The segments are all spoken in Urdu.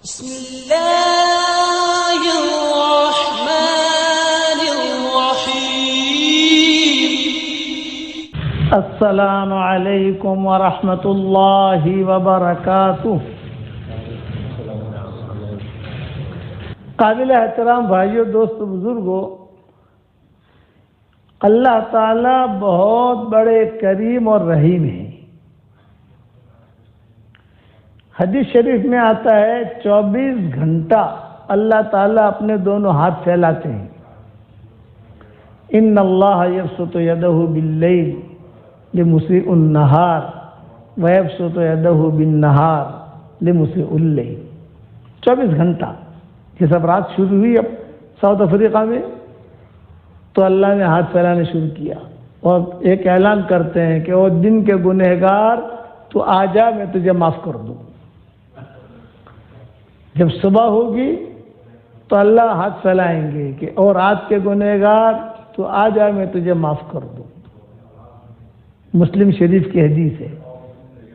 بسم اللہ الرحمن الرحیم۔ السلام علیکم ورحمۃ اللہ وبرکاتہ۔ قابل احترام بھائیوں، دوست، بزرگوں، اللہ تعالی بہت بڑے کریم اور رحیم ہیں۔ حدیث شریف میں آتا ہے 24 گھنٹہ اللہ تعالیٰ اپنے دونوں ہاتھ پھیلاتے ہیں۔ ان اللہ یبسط یدہ باللیل لمسیء النہار ویبسط یدہ بالنہار لمسیء اللیل۔ 24 گھنٹہ، یہ سب رات شروع ہوئی اب ساؤتھ افریقہ میں، تو اللہ نے ہاتھ پھیلانے شروع کیا اور ایک اعلان کرتے ہیں کہ وہ دن کے گنہگار تو آ جا، میں تجھے معاف کر دوں۔ جب صبح ہوگی تو اللہ ہاتھ پھیلائیں گے کہ اور رات کے گنہگار تو آ جا، میں تجھے معاف کر دوں۔ مسلم شریف کی حدیث ہے۔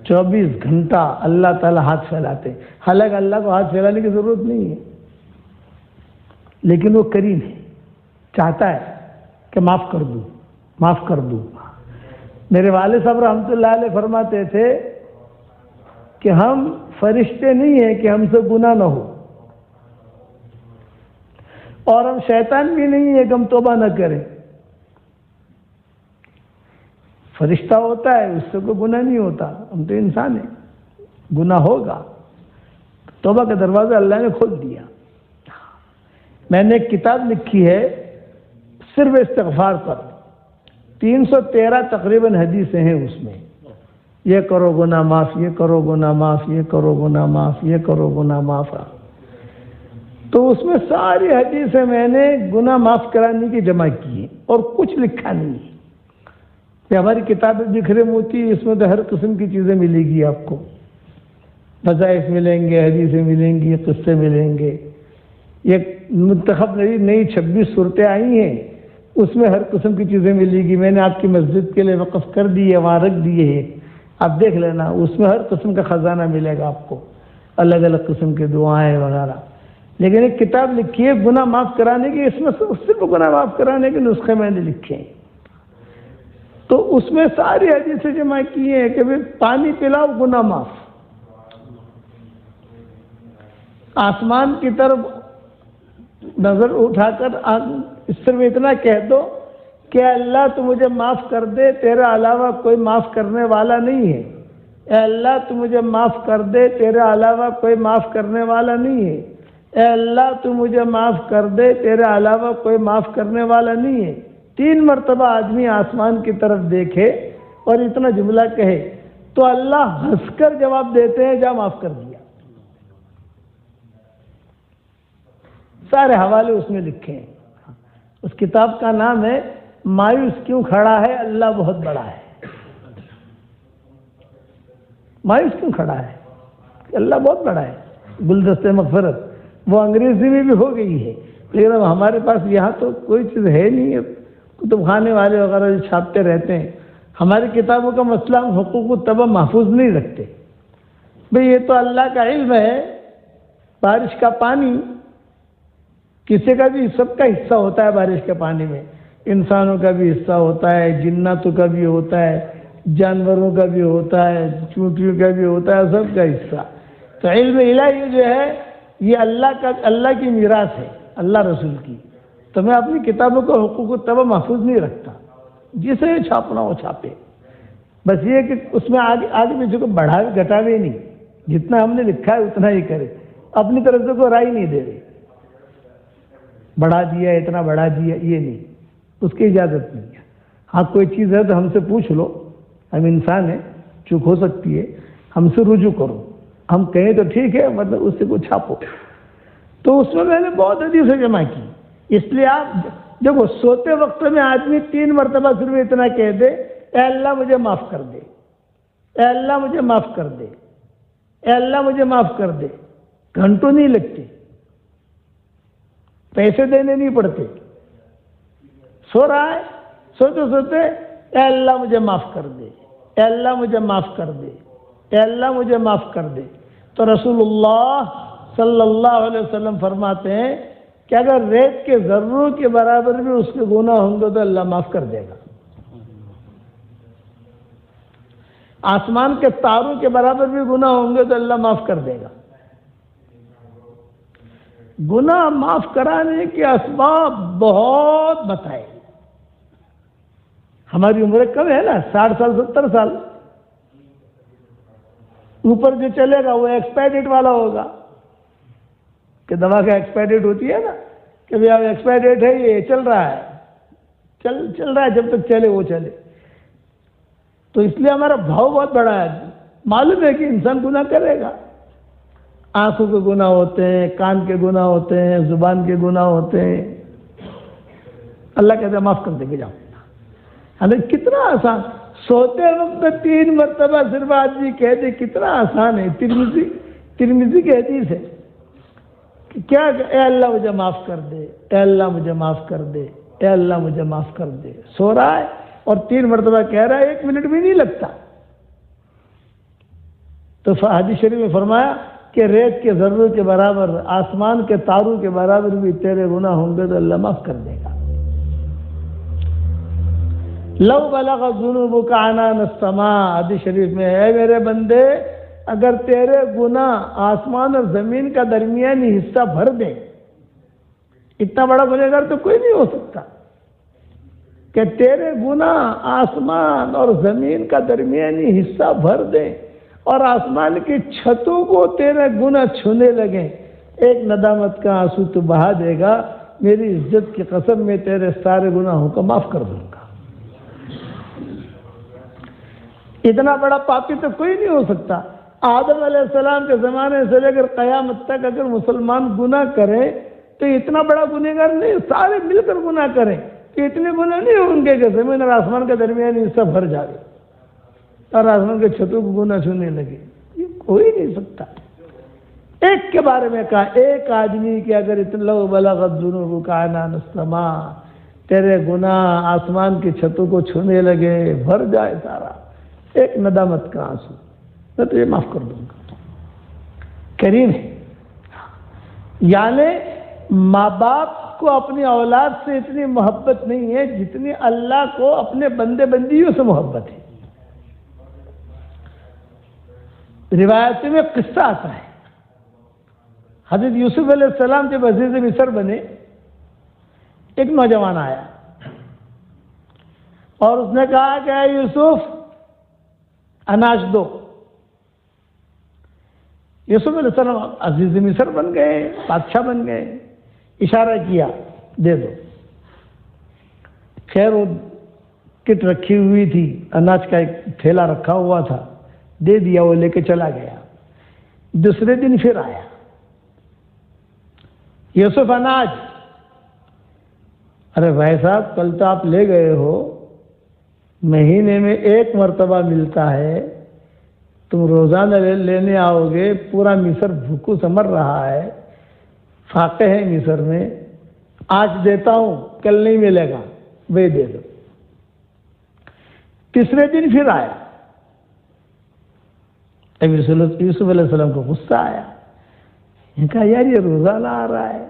24 گھنٹہ اللہ تعالیٰ ہاتھ پھیلاتے ہیں۔ حالانکہ اللہ کو ہاتھ پھیلانے کی ضرورت نہیں ہے، لیکن وہ کریم ہے، چاہتا ہے کہ معاف کر دوں، معاف کر دوں۔ میرے والد صاحب رحمۃ اللہ علیہ فرماتے تھے کہ ہم فرشتے نہیں ہیں کہ ہم سے گناہ نہ ہو، اور ہم شیطان بھی نہیں ہیں کہ ہم توبہ نہ کریں۔ فرشتہ ہوتا ہے، اس سے کوئی گناہ نہیں ہوتا، ہم تو انسان ہیں، گناہ ہوگا۔ توبہ کا دروازہ اللہ نے کھول دیا۔ میں نے ایک کتاب لکھی ہے صرف استغفار پر، 313 تقریباً حدیثیں ہیں اس میں۔ یہ کرو گناہ معاف، یہ کرو گناہ معاف، یہ کرو گناہ معاف، یہ کرو گناہ معاف۔ تو اس میں ساری حدیثیں میں نے گناہ معاف کرانے کی جمع کی ہیں، اور کچھ لکھا نہیں ہے۔ یہ ہماری کتابیں بکھرے موتی، اس میں تو ہر قسم کی چیزیں ملے گی آپ کو، وظائف ملیں گے، حدیثیں ملیں گی، قصے ملیں گے۔ یہ منتخب نئی 26 صورتیں آئی ہیں، اس میں ہر قسم کی چیزیں ملے گی۔ میں نے آپ کی مسجد کے لیے وقف کر دی ہے، وہاں رکھ دیے ہیں، آپ دیکھ لینا، اس میں ہر قسم کا خزانہ ملے گا آپ کو، الگ الگ قسم کے دعائیں وغیرہ۔ لیکن ایک کتاب لکھی ہے گناہ معاف کرانے کی، اس میں صرف گناہ معاف کرانے کے نسخے میں نے لکھے ہیں۔ تو اس میں ساری حدیثیں جمع کی ہیں کہ پانی پلاؤ گناہ معاف، آسمان کی طرف نظر اٹھا کر صرف اتنا کہہ دو کہ اللہ تو مجھے معاف کر دے، تیرے علاوہ کوئی معاف کرنے والا نہیں ہے۔ اے اللہ تو مجھے معاف کر دے، تیرے علاوہ کوئی معاف کرنے والا نہیں ہے۔ اے اللہ تو مجھے معاف کر دے، تیرے علاوہ کوئی معاف کرنے والا نہیں ہے۔ 3 مرتبہ آدمی آسمان کی طرف دیکھے اور اتنا جملہ کہے تو اللہ ہنس کر جواب دیتے ہیں، جا معاف کر دیا۔ سارے حوالے اس میں لکھے ہیں۔ اس کتاب کا نام ہے مایوس کیوں کھڑا ہے، اللہ بہت بڑا ہے۔ مایوس کیوں کھڑا ہے، اللہ بہت بڑا ہے۔ گلدستہ مغفرت وہ انگریزی میں بھی ہو گئی ہے، لیکن اب ہمارے پاس یہاں تو کوئی چیز ہے نہیں ہے، کتب خانے والے وغیرہ جو چھاپتے رہتے ہیں۔ ہماری کتابوں کا مسئلہ، ہم حقوق الطبع محفوظ نہیں رکھتے۔ بھئی یہ تو اللہ کا علم ہے، بارش کا پانی کسی کا بھی، سب کا حصہ ہوتا ہے بارش کے پانی میں، انسانوں کا بھی حصہ ہوتا ہے، جناتوں کا بھی ہوتا ہے، جانوروں کا بھی ہوتا ہے، چونٹیوں کا بھی ہوتا ہے، سب کا حصہ۔ تو علم الہی جو ہے یہ اللہ کی میراث ہے، اللہ رسول کی۔ تو میں اپنی کتابوں کو حقوق الطبع محفوظ نہیں رکھتا، جسے چھاپنا وہ چھاپے، بس یہ کہ اس میں آگے پیچھے کو بڑھاوے گھٹاوے نہیں، جتنا ہم نے لکھا ہے اتنا ہی کرے، اپنی طرف سے کوئی رائے نہیں دے رہے، بڑھا دیا اتنا بڑھا دیا، یہ نہیں، اس کی اجازت نہیں ہے۔ ہاں کوئی چیز ہے تو ہم سے پوچھ لو، ہم انسان ہیں، چوک ہو سکتی ہے، ہم سے رجوع کرو، ہم کہیں تو ٹھیک ہے، مطلب اس سے کو چھاپو۔ تو اس میں نے بہت حدیثیں جمع کی۔ اس لیے آپ دیکھو، سوتے وقت میں آدمی 3 مرتبہ صرف اتنا کہہ دے، اے اللہ مجھے معاف کر دے، اے اللہ مجھے معاف کر دے، اے اللہ مجھے معاف کر دے، گھنٹوں نہیں لگتے، پیسے دینے نہیں پڑتے۔ سو رہا ہے، سوتے سوتے اے اللہ مجھے معاف کر دے، اے اللہ مجھے معاف کر دے، اے اللہ مجھے معاف کر دے۔ تو رسول اللہ صلی اللہ علیہ وسلم فرماتے ہیں کہ اگر ریت کے ذروں کے برابر بھی اس کے گناہ ہوں گے تو اللہ معاف کر دے گا. آسمان کے تاروں کے برابر بھی گناہ ہوں گے تو اللہ معاف کر دے گا. گناہ معاف کرانے کے اسباب بہت بتائے. ہماری عمریں کم ہے نا، 60 سال 70 سال. اوپر جو چلے گا وہ ایکسپائر ڈیٹ والا ہوگا، کہ دوا کا ایکسپائر ڈیٹ ہوتی ہے نا، کہ بھائی اب ایکسپائر ڈیٹ ہے، یہ چل رہا ہے، چل رہا ہے، جب تک چلے وہ چلے. تو اس لیے ہمارا بھاؤ بہت بڑا ہے. معلوم ہے کہ انسان گناہ کرے گا. آنکھوں کے گناہ ہوتے ہیں، کان کے گناہ ہوتے ہیں، زبان کے گناہ ہوتے ہیں. اللہ کہتے ہیں معاف کر دیں گے، جاؤ. کتنا آسان، سوتے وقت 3 مرتبہ صرف آدمی کہہ دے، کتنا آسان ہے. ترمذی کی حدیث ہے کہ کیا، اے اللہ مجھے معاف کر دے، اے اللہ مجھے معاف کر دے، اے اللہ مجھے معاف کر دے. سو رہا ہے اور 3 مرتبہ کہہ رہا ہے، 1 منٹ بھی نہیں لگتا. تو حدیث شریف میں فرمایا کہ ریت کے ذروں کے برابر، آسمان کے تاروں کے برابر بھی تیرے گناہ ہوں گے تو اللہ معاف کر دے گا. لو بلغ ذنوبک عنان السماء، حدیث شریف میں ہے، میرے بندے اگر تیرے گناہ آسمان اور زمین کا درمیانی حصہ بھر دیں، اتنا بڑا گنہگار تو کوئی نہیں ہو سکتا کہ تیرے گناہ آسمان اور زمین کا درمیانی حصہ بھر دیں اور آسمان کی چھتوں کو تیرے گناہ چھونے لگیں، ایک ندامت کا آنسو تو بہا دے گا، میری عزت کی قسم میں تیرے سارے گناہوں کو معاف کر دوں گا. اتنا بڑا پاپی تو کوئی نہیں ہو سکتا. آدم علیہ السلام کے زمانے سے لے کر قیامت تک اگر مسلمان گناہ کرے تو اتنا بڑا گنہگار نہیں، سارے مل کر گناہ کریں تو اتنے گناہ نہیں ہوں گے کہ زمین اور آسمان کے درمیان حصہ بھر جائے اور آسمان کے چھتوں کو گناہ چھونے لگے. یہ کوئی نہیں سکتا. ایک کے بارے میں کہا، ایک آدمی کہ اگر اتنا لو بلغت ذنوبک عنان السماء، تیرے گناہ آسمان کی چھتوں کو چھونے لگے، بھر جائے سارا، ایک ندامت کا آنسو، میں تجھے معاف کر دوں گا. کریم ہے. یعنی ماں باپ کو اپنی اولاد سے اتنی محبت نہیں ہے جتنی اللہ کو اپنے بندے بندیوں سے محبت ہے. روایت میں قصہ آتا ہے، حضرت یوسف علیہ السلام جب عزیز مصر بنے، ایک نوجوان آیا اور اس نے کہا کہ اے یوسف اناج دو. یوسف علیہ السلام عزیز مصر بن گئے، بادشاہ بن گئے. اشارہ کیا، دے دو. خیر وہ کٹ رکھی ہوئی تھی، اناج کا ایک تھیلا رکھا ہوا تھا، دے دیا، وہ لے کے چلا گیا. دوسرے دن پھر آیا، یوسف اناج. ارے بھائی صاحب کل تو آپ لے گئے ہو، مہینے میں 1 مرتبہ ملتا ہے، تم روزانہ لینے آؤ گے، پورا مصر بھوکوں سے مر رہا ہے، فاقے ہیں مصر میں، آج دیتا ہوں کل نہیں ملے گا، وہ دے دو. تیسرے دن پھر آیا. یوسف علیہ السلام کو غصہ آیا. ان کا یار یہ روزانہ آ رہا ہے،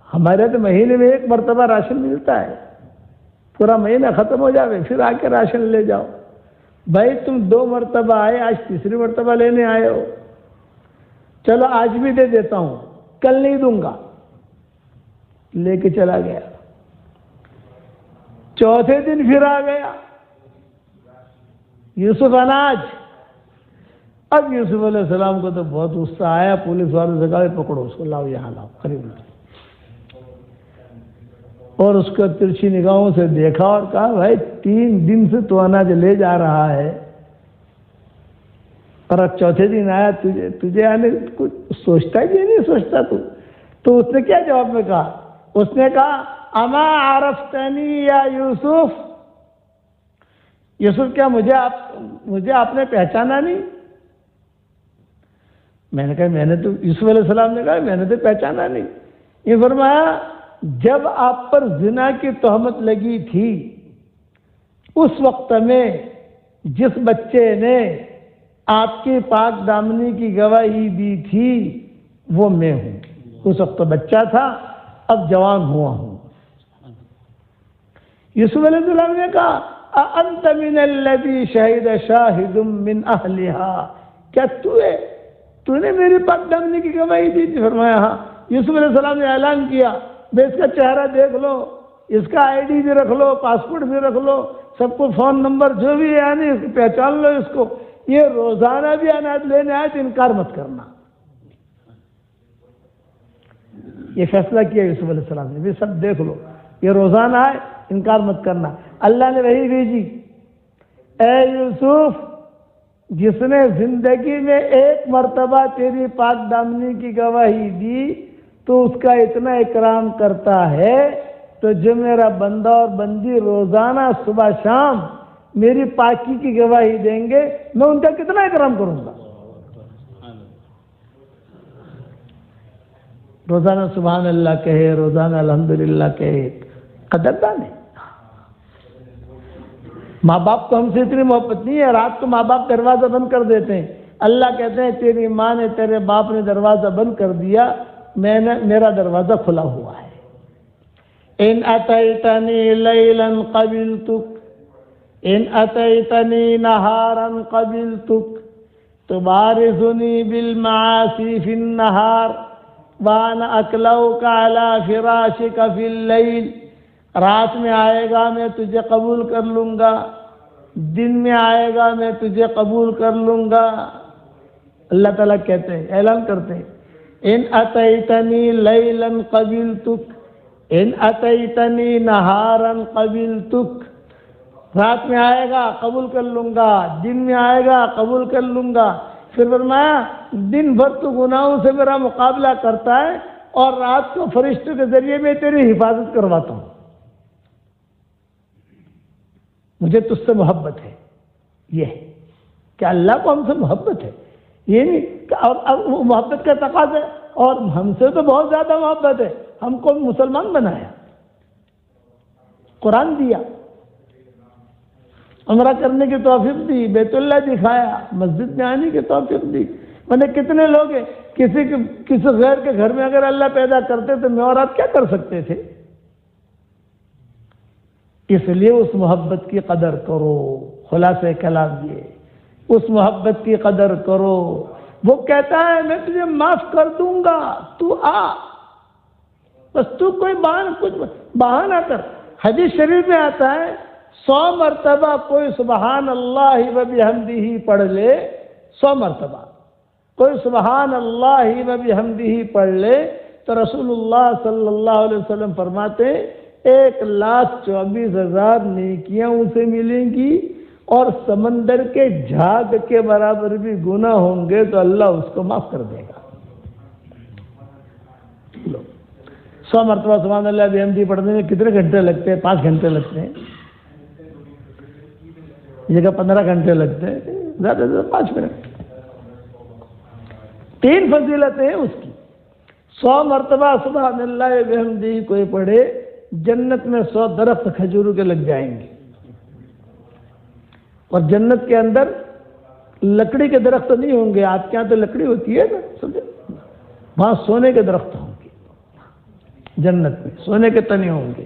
ہمارے تو مہینے میں 1 مرتبہ راشن ملتا ہے، پورا مہینہ ختم ہو جاوے پھر آ کے راشن لے جاؤ. بھائی تم 2 مرتبہ آئے، آج تیسری مرتبہ لینے آئے ہو، چلو آج بھی دے دیتا ہوں، کل نہیں دوں گا. لے کے چلا گیا. چوتھے دن پھر آ گیا یوسف اناج. اب یوسف علیہ السلام کو تو بہت غصہ آیا، پولیس والوں سے کہا پکڑو اس کو، لاؤ یہاں لاؤ، قریب لاؤ. اور اس کو ترچھی نگاہوں سے دیکھا اور کہا بھائی 3 دن سے تو اناج لے جا رہا ہے اور اب چوتھے دن آیا، تجھے آنے کچھ سوچتا ہے کہ نہیں سوچتا تو اس نے کیا جواب میں کہا؟ اس نے کہا اما عرفتنی یا یوسف، یوسف کیا مجھے آپ نے پہچانا نہیں؟ میں نے کہا میں نے تو، یوسف علیہ السلام نے کہا میں نے تو پہچانا نہیں. یہ فرمایا جب آپ پر زنا کی تہمت لگی تھی اس وقت میں جس بچے نے آپ کی پاک دامنی کی گواہی دی تھی وہ میں ہوں. اس وقت تو بچہ تھا، اب جوان ہوا ہوں. یوسف علیہ السلام نے کہا اَأَنْتَ مِنَ الَّذِي شَهِدَ شَاهِدٌ مِّنْ أَهْلِهَا، کیا تو نے میری پاک دامنی کی گواہی دی تھی؟ فرمایا ہاں. یوسف علیہ السلام نے اعلان کیا بے اس کا چہرہ دیکھ لو، اس کا آئی ڈی بھی رکھ لو، پاسپورٹ بھی رکھ لو، سب کو فون نمبر جو بھی ہے یعنی پہچان لو اس کو. یہ روزانہ بھی اناج لینے آئے تو انکار مت کرنا. یہ فیصلہ کیا یوسف علیہ السلام نے، بھی سب دیکھ لو، یہ روزانہ آئے انکار مت کرنا. اللہ نے وہی بھیجی، اے یوسف جس نے زندگی میں ایک مرتبہ تیری پاک دامنی کی گواہی دی تو اس کا اتنا اکرام کرتا ہے، تو جو میرا بندہ اور بندی روزانہ صبح شام میری پاکی کی گواہی دیں گے میں ان کا کتنا اکرام کروں گا. روزانہ سبحان اللہ کہے، روزانہ الحمدللہ کہے، قدردان ہے. ماں باپ کو ہم سے اتنی محبت نہیں ہے، رات کو ماں باپ دروازہ بند کر دیتے ہیں. اللہ کہتے ہیں تیری ماں نے تیرے باپ نے دروازہ بند کر دیا، میرا دروازہ کھلا ہوا ہے. ان اتیتنی لیلا قبلتک ان اتیتنی نہارا قبلتک تبارزنی بالمعاصی فی النہار وانا اکلوک علی فراشک فی اللیل. رات میں آئے گا میں تجھے قبول کر لوں گا، دن میں آئے گا میں تجھے قبول کر لوں گا. اللہ تعالیٰ کہتے ہیں، اعلان کرتے ہیں ان اتیتنی لیلا قبلتک ان اتیتنی نہارا قبلتک. رات میں آئے گا قبول کر لوں گا، دن میں آئے گا قبول کر لوں گا. پھر فرمایا دن بھر تو گناہوں سے میرا مقابلہ کرتا ہے اور رات کو فرشتوں کے ذریعے میں تیری حفاظت کرواتا ہوں. مجھے تجھ سے محبت ہے. یہ ہے کہ اللہ کو ہم سے محبت ہے، یہ نہیں کہ اب وہ محبت کا تقاضا ہے اور ہم سے تو بہت زیادہ محبت ہے. ہم کو مسلمان بنایا، قرآن دیا، عمرہ کرنے کی توفیق دی، بیت اللہ دکھایا، مسجد میں آنے کی توفیق دی. میں نے کتنے لوگ ہیں کسی غیر کے گھر میں اگر اللہ پیدا کرتے تو میں اور آپ کیا کر سکتے تھے. اس لیے اس محبت کی قدر کرو. خلاصہ کلام یہ، اس محبت کی قدر کرو. وہ کہتا ہے میں تجھے معاف کر دوں گا، تو آ، بس تو کوئی بہانہ کر. حدیث شریف میں آتا ہے 100 مرتبہ کوئی سبحان اللہ و بحمدہ پڑھ لے، 100 مرتبہ کوئی سبحان اللہ و بحمدہ پڑھ لے تو رسول اللہ صلی اللہ علیہ وسلم فرماتے 1,24,000 نیکیاں اسے ملیں گی اور سمندر کے جھاگ کے برابر بھی گناہ ہوں گے تو اللہ اس کو معاف کر دے گا. 100 مرتبہ سبحان اللہ بحمدہ پڑھنے میں کتنے گھنٹے لگتے ہیں؟ 5 گھنٹے لگتے ہیں. یہ جگہ 15 گھنٹے لگتے ہیں، زیادہ سے زیادہ 5 منٹ. 3 فضیلتیں اس کی. 100 مرتبہ سبحان اللہ بحمدہ کوئی پڑھے جنت میں 100 درخت کھجوروں کے لگ جائیں گے. اور جنت کے اندر لکڑی کے درخت نہیں ہوں گے. آپ کے یہاں تو لکڑی ہوتی ہے نا، سمجھے، وہاں سونے کے درخت ہوں گے. جنت میں سونے کے تنے ہوں گے.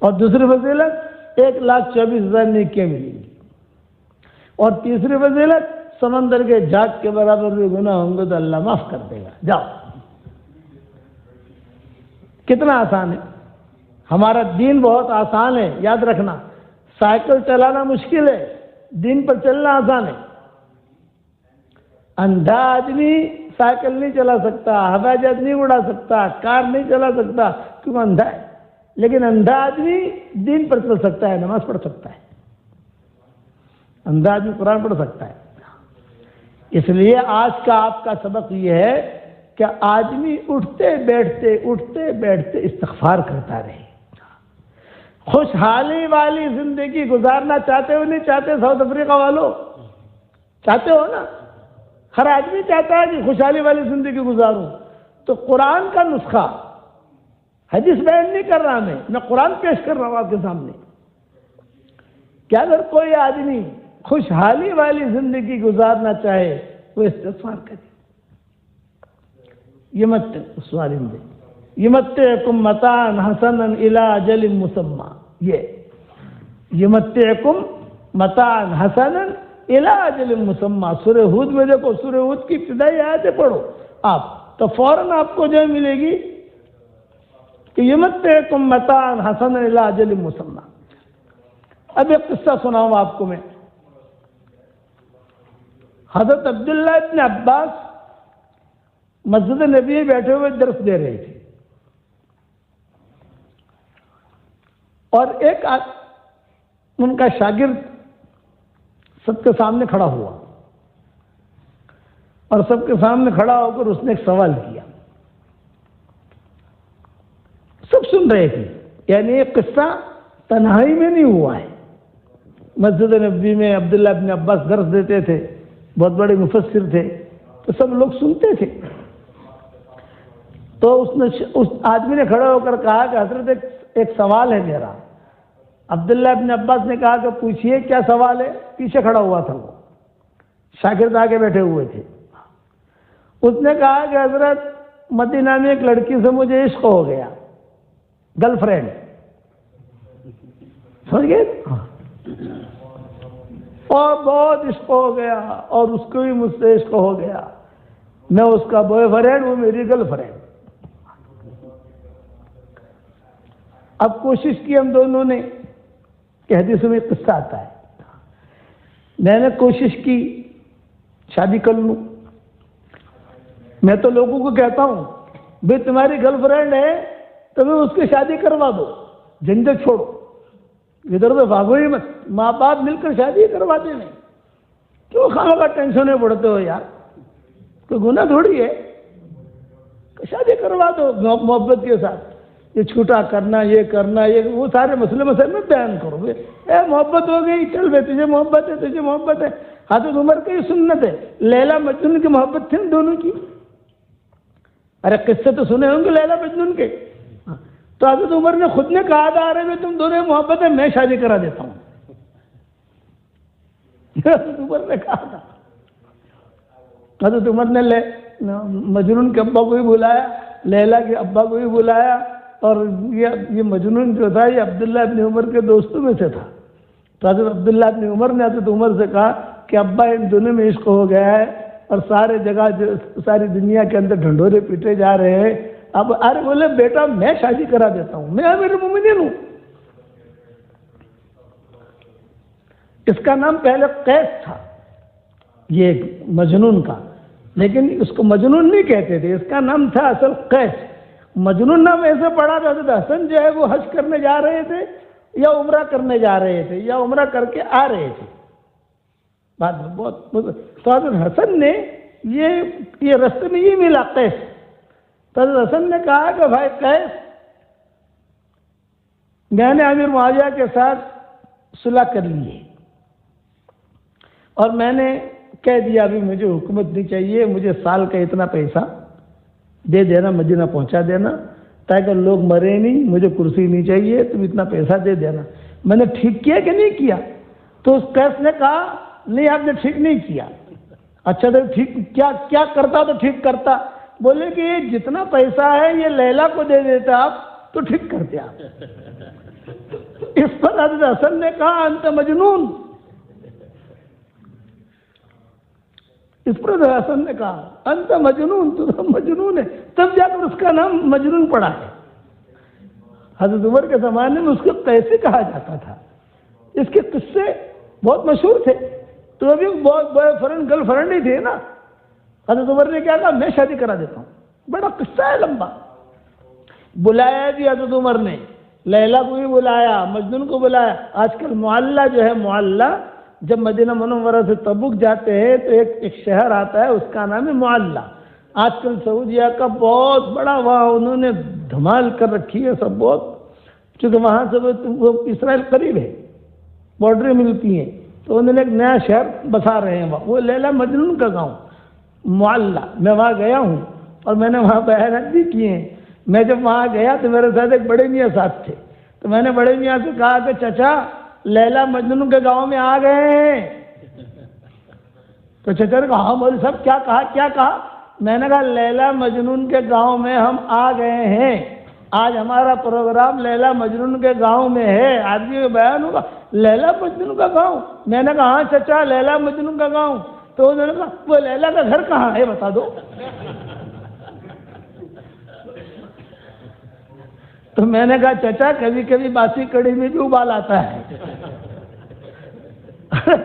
اور دوسری فضیلت 1,24,000 نیکیاں ملیں گی. اور تیسری فضیلت سمندر کے جھاگ کے برابر بھی گناہ ہوں گے تو اللہ معاف کر دے گا. جاؤ، کتنا آسان ہے. ہمارا دین بہت آسان ہے، یاد رکھنا. سائیکل چلانا مشکل ہے، دین پر چلنا آسان ہے. اندھا آدمی سائیکل نہیں چلا سکتا، ہوائی جہاز نہیں اڑا سکتا، کار نہیں چلا سکتا کیوں؟ اندھا ہے. لیکن اندھا آدمی دین پر چل سکتا ہے، نماز پڑھ سکتا ہے. اندھا آدمی قرآن پڑھ سکتا ہے. اس لیے آج کا آپ کا سبق یہ ہے کہ آدمی اٹھتے بیٹھتے استغفار کرتا رہے. خوشحالی والی زندگی گزارنا چاہتے ہو؟ نہیں چاہتے؟ ساؤتھ افریقہ والوں چاہتے ہو نا؟ ہر آدمی چاہتا ہے کہ خوشحالی والی زندگی گزاروں. تو قرآن کا نسخہ، حدیث بیان نہیں کر رہا میں قرآن پیش کر رہا ہوں آپ کے سامنے. کہ اگر کوئی آدمی خوشحالی والی زندگی گزارنا چاہے وہ استغفار کرے. یمتعکم متاعا حسنا الی اجل مسمی، یہ یمتعکم متاعا حسنا الی اجل مسمی، سورہ ہود میں دیکھو، سورہ ہود کی ابتدائی آیتیں پڑھو آپ تو فوراً آپ کو جو ملے گی کہ یمتعکم متاعا حسنا الی اجل مسمی۔ اب ایک قصہ سناؤں آپ کو میں۔ حضرت عبداللہ ابن عباس مسجد نبی میں بیٹھے ہوئے درس دے رہے تھے، اور ایک ان کا شاگرد سب کے سامنے کھڑا ہوا، اور سب کے سامنے کھڑا ہو کر اس نے ایک سوال کیا۔ سب سن رہے تھے، یعنی یہ قصہ تنہائی میں نہیں ہوا ہے۔ مسجد نبوی میں عبداللہ ابن عباس درس دیتے تھے، بہت بڑے مفسر تھے، تو سب لوگ سنتے تھے۔ تو اس آدمی نے کھڑا ہو کر کہا کہ حضرت ایک سوال ہے میرا۔ عبداللہ ابن عباس نے کہا کہ پوچھئے کیا سوال ہے؟ پیچھے کھڑا ہوا تھا وہ، شاگرد آگے بیٹھے ہوئے تھے۔ اس نے کہا کہ حضرت مدینہ میں ایک لڑکی سے مجھے عشق ہو گیا، گرل فرینڈ، سمجھ گئے؟ اور بہت عشق ہو گیا، اور اس کو بھی مجھ سے عشق ہو گیا، میں اس کا بوائے فرینڈ، وہ میری گرل فرینڈ۔ اب کوشش کی ہم دونوں نے کہ حدیث میں قصہ آتا ہے، میں نے کوشش کی شادی کر لوں۔ میں تو لوگوں کو کہتا ہوں بھئی تمہاری گرل فرینڈ ہے تو میں اس کی شادی کروا دو، جھنجھٹ چھوڑو، ادھر ادھر بھاگو ہی مت، ماں باپ مل کر شادی کرواتے نہیں، کیوں خواہ کا ٹینشن میں پڑتے ہو یار، کوئی گناہ تھوڑی ہے، شادی کروا دو محبت کے ساتھ۔ یہ چھوٹا کرنا، یہ کرنا، یہ وہ سارے مسئلے مسائل میں بیان کرو، اے محبت ہو گئی، چل بے تجھے محبت ہے، تجھے محبت ہے۔ حضرت عمر کی سنت ہے، لیلا مجنون کی محبت تھی دونوں کی، ارے قصے تو سنے ہوں گے لیلا مجنون کے، تو حضرت عمر نے خود نے کہا تھا ارے تم دونوں محبت ہے، میں شادی کرا دیتا ہوں۔ حضرت عمر نے کہا تھا، حضرت عمر نے مجنون کے ابا کو بھی بلایا، لیلا کے ابا کو بھی بلایا، اور یہ مجنون جو تھا یہ عبداللہ ابن عمر کے دوستوں میں سے تھا۔ تو حضرت عبداللہ ابن عمر نے حضرت عمر سے کہا کہ ابا ان دونوں میں عشق ہو گیا ہے، اور سارے جگہ ساری دنیا کے اندر ڈھنڈورے پیٹے جا رہے ہیں، اب ارے بولے بیٹا میں شادی کرا دیتا ہوں، میں امیر المومنین ہوں۔ اس کا نام پہلے قیس تھا، یہ مجنون کا، لیکن اس کو مجنون نہیں کہتے تھے، اس کا نام تھا اصل قیس۔ مجنون نام ایسے پڑا تھا، حضرت حسن جو ہے وہ حج کرنے جا رہے تھے یا عمرہ کرنے جا رہے تھے یا عمرہ کر کے آ رہے تھے، بعد میں بہت تو حضرت حسن نے یہ رستے میں یہ ملا قیس، تو حضرت حسن نے کہا کہ بھائی قیس، میں نے امیر معاویہ کے ساتھ صلح کر لی ہے، اور میں نے کہہ دیا ابھی مجھے حکومت نہیں چاہیے، مجھے سال کا اتنا پیسہ دے دینا، مدینہ پہنچا دینا، تاکہ لوگ مرے نہیں، مجھے کرسی نہیں چاہیے، تم اتنا پیسہ دے دینا۔ میں نے ٹھیک کیا کہ نہیں کیا؟ تو اس قیس نے کہا نہیں آپ نے ٹھیک نہیں کیا۔ اچھا تو ٹھیک کیا کرتا تو ٹھیک کرتا؟ بولے کہ یہ جتنا پیسہ ہے یہ لیلا کو دے دیتا آپ تو ٹھیک کرتے آپ۔ اس پر حضرت حسن نے کہا انت مجنون، اس پر حسن نے کہا انت مجنون، تو مجنون ہے، تب جا کر اس کا نام مجنون پڑا ہے۔ حضرت عمر کے زمانے میں اس کو کیسے کہا جاتا تھا، اس کے قصے بہت مشہور تھے، تو ابھی بہت بڑے فرینڈ گرل فرینڈ ہی تھے نا۔ حضرت عمر نے کیا کہا میں شادی کرا دیتا ہوں، بڑا قصہ ہے لمبا۔ بلایا بھی حضرت عمر نے، لیلا کو بھی بلایا، مجنون کو بلایا۔ آج کل معلّہ جو ہے، معلّہ جب مدینہ منورہ سے تبوک جاتے ہیں تو ایک شہر آتا ہے، اس کا نام ہے معلّہ۔ آج کل سعودیہ کا بہت بڑا وہاں انہوں نے دھمال کر رکھی ہے سب، بہت، چونکہ وہاں سے وہ اسرائیل قریب ہے، بارڈریں ملتی ہیں، تو انہوں نے ایک نیا شہر بسا رہے ہیں وہاں، وہ لیلا مجنون کا گاؤں معلّہ۔ میں وہاں گیا ہوں اور میں نے وہاں بیانات بھی کیے ہیں۔ میں جب وہاں گیا تو میرے ساتھ ایک بڑے میاں ساتھ تھے، تو میں نے بڑے میاں سے کہا کہ چچا لیلا مجنون کے گاؤں میں آ گئے ہیں۔ تو چچا نے کہا ہاں مولوی صاحب کیا کہا؟ میں نے کہا لیلا مجنون کے گاؤں میں ہم آ گئے ہیں، آج ہمارا پروگرام لیلا مجنون کے گاؤں میں ہے، آدمی کا بیان ہوگا لیلا مجنون کا گاؤں۔ میں نے کہا ہاں چچا لیلا مجنون کا گاؤں۔ تو انہوں نے کہا وہ لیلا کا گھر کہاں ہے بتا دو۔ تو میں نے کہا چچا کبھی کبھی باسی کڑی میں بھی ابال آتا ہے،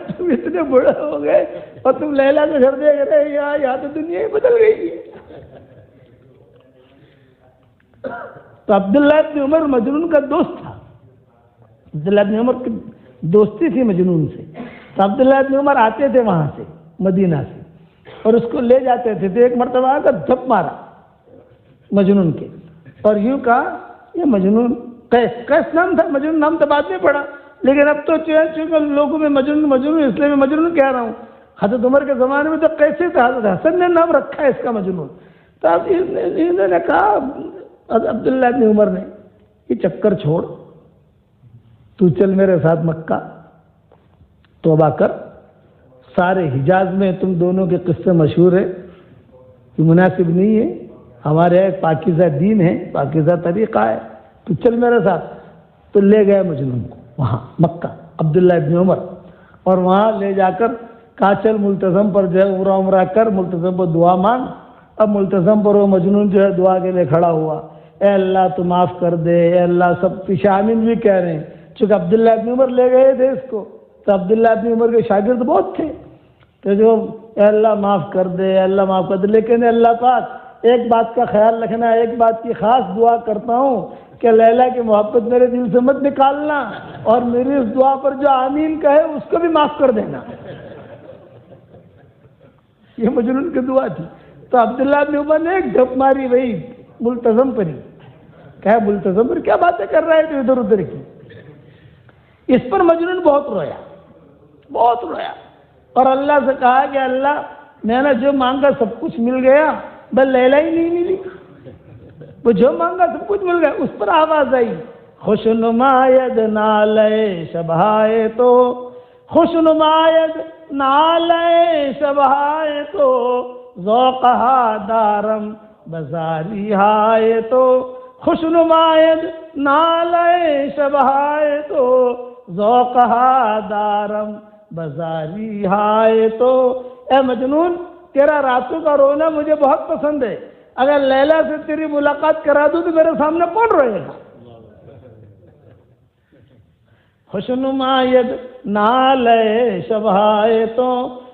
تم اتنے بڑے ہو گئے اور تم لیلا کا گھر دیکھ رہے ہیں، یہاں تو دنیا ہی بدل گئی ہے۔ تو عبداللہ ابن عمر مجنون کا دوست تھا، عبداللہ ابن عمر کی دوستی تھی مجنون سے۔ تو عبداللہ ابن عمر آتے تھے وہاں سے مدینہ سے اور اس کو لے جاتے تھے۔ تو ایک مرتبہ آ کر دھپ مارا مجنون کے اور یوں کہا یہ مجنون قیس نام تھا، مجنون نام تو بعد میں پڑا، لیکن اب تو چونکہ لوگوں میں مجنون اس لیے میں مجنون کہہ رہا ہوں۔ حضرت عمر کے زمانے میں تو کیسے تھا، حضرت حسن نے نام رکھا ہے اس کا مجنون۔ تو اب انہوں نے کہا عبداللہ ابن عمر نے یہ چکر چھوڑ، تو چل میرے ساتھ مکہ توبہ کر، سارے حجاز میں تم دونوں کے قصے مشہور ہے، یہ مناسب نہیں ہے، ہمارے ایک پاکیزہ دین ہے، پاکیزہ طریقہ ہے، تو چل میرے ساتھ۔ تو لے گئے مجنون کو وہاں مکہ عبداللہ ابن عمر، اور وہاں لے جا کر کہا چل ملتزم پر جو ہے عمرہ کر، ملتزم پر دعا مانگ۔ اب ملتزم پر وہ مجنون جو ہے دعا کے لیے کھڑا ہوا، اے اللہ تو معاف کر دے، اے اللہ، سب پیش آمین بھی کہہ رہے ہیں، چونکہ عبداللہ ابن عمر لے گئے تھے اس کو، تو عبداللہ ابن عمر کے شاگرد بہت تھے، تو جو اے اللہ معاف کر دے، اے اللہ معاف کر دے، لیکن اللہ پاک ایک بات کا خیال رکھنا، ایک بات کی خاص دعا کرتا ہوں کہ لیلا کی محبت میرے دل سے مت نکالنا، اور میری اس دعا پر جو آمین کہے اس کو بھی معاف کر دینا۔ یہ مجنون کی دعا تھی۔ تو عبداللہ بن عمر نے ایک ڈھپ ماری وہی ملتزم پر ہی، کہا ملتزم پر کیا باتیں کر رہے تھے ادھر ادھر کی۔ اس پر مجنون بہت رویا، بہت رویا، اور اللہ سے کہا کہ اللہ میں نے جو مانگا سب کچھ مل گیا، بس لیلا ہی نہیں ملی، وہ جو مانگا سب کچھ مل گیا۔ اس پر آواز آئی خوش نماید نالے شبہائے تو، خوش نماید نالے شبہائے تو، ذوقہا دارم بزاری ہائے تو، خوش نماید نالے شبہائے تو، ذوقہا دارم بزاری ہائے تو۔ اے مجنون تیرا راتوں کا رونا مجھے بہت پسند ہے، اگر لیلا سے تیری ملاقات کرا دوں تو میرے سامنے کون روئے گا؟ خوش نماید نالے شبہائے تو،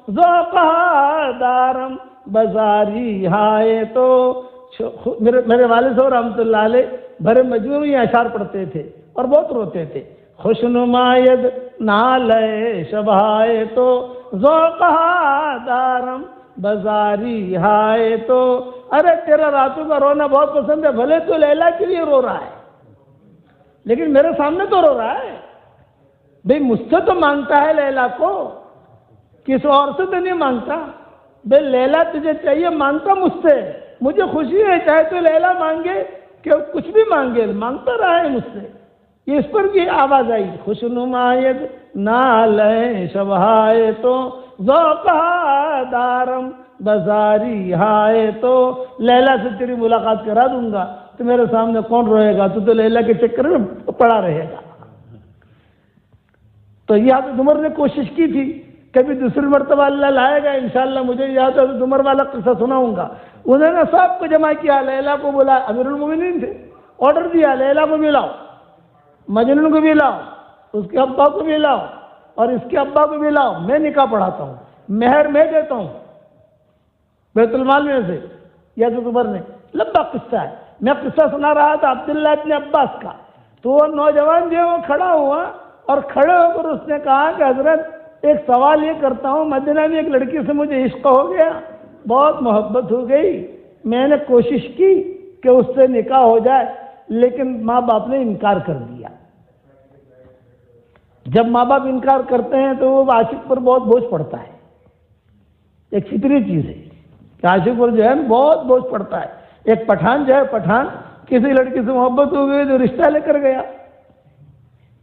ذوقہا دارم بزاری ہائے تو۔ میرے والد صاحب رحمۃ اللہ علیہ بھرے مجموعی اشعار پڑھتے تھے اور بہت روتے تھے۔ خوش نماید نالے شبہائے تو، ذوقہا دارم بزاری ہائے تو۔ ارے تیرا راتوں کا رونا بہت پسند ہے، بھلے تو لیلا کے لیے رو رہا ہے لیکن میرے سامنے تو رو رہا ہے۔ بھئی مجھ سے تو مانگتا ہے لیلا کو، کس اور سے تو نہیں مانگتا۔ بھئی لیلا تجھے چاہیے، مانگتا مجھ سے، مجھے خوشی ہے، چاہے تو لیلا مانگے کہ کچھ بھی مانگے، مانگتا رہا ہے مجھ سے۔ یہ اس پر بھی آواز آئی خوش نماید نالے شبہائے تو، ذوقہا دارم بزاری ہائے تو۔ لیلا سے تیری ملاقات کرا دوں گا تو میرے سامنے کون روئے گا، تو لیلا کے چکر میں پڑا رہے گا۔ تو یہ حضرت عمر نے کوشش کی تھی، کبھی دوسری مرتبہ اللہ لائے گا انشاءاللہ، مجھے یاد ہے حضرت عمر والا قصہ سناؤں گا۔ انہوں نے سب کو جمع کیا، لیلا کو بلا، امیر المومنین تھے، آرڈر دیا لیلا کو بھی لاؤ، مجنون کو بھی لاؤ، اس کے ابا کو بھی لاؤ اور اس کے ابا کو بھی لاؤ، میں نکاح پڑھاتا ہوں، مہر میں دیتا ہوں بیت المال میں سے۔ یہ حضرت عمر نے لمبا قصہ ہے، میں قصہ سنا رہا تھا عبداللہ ابن عباس کا، تو وہ نوجوان جو ہے وہ کھڑا ہوا اور کھڑے ہو کر اس نے کہا کہ حضرت ایک سوال یہ کرتا ہوں، مدینہ میں ایک لڑکی سے مجھے عشق ہو گیا، بہت محبت ہو گئی، میں نے کوشش کی کہ اس سے نکاح ہو جائے لیکن ماں باپ نے انکار کر دیا۔ جب ماں باپ انکار کرتے ہیں تو وہ عاشق پر بہت بوجھ پڑتا ہے، ایک فطری چیز ہے کہ عاشق پر جو ہے بہت بوجھ پڑتا ہے۔ ایک پٹھان جو ہے، پٹھان کسی لڑکی سے محبت ہو گئی تو رشتہ لے کر گیا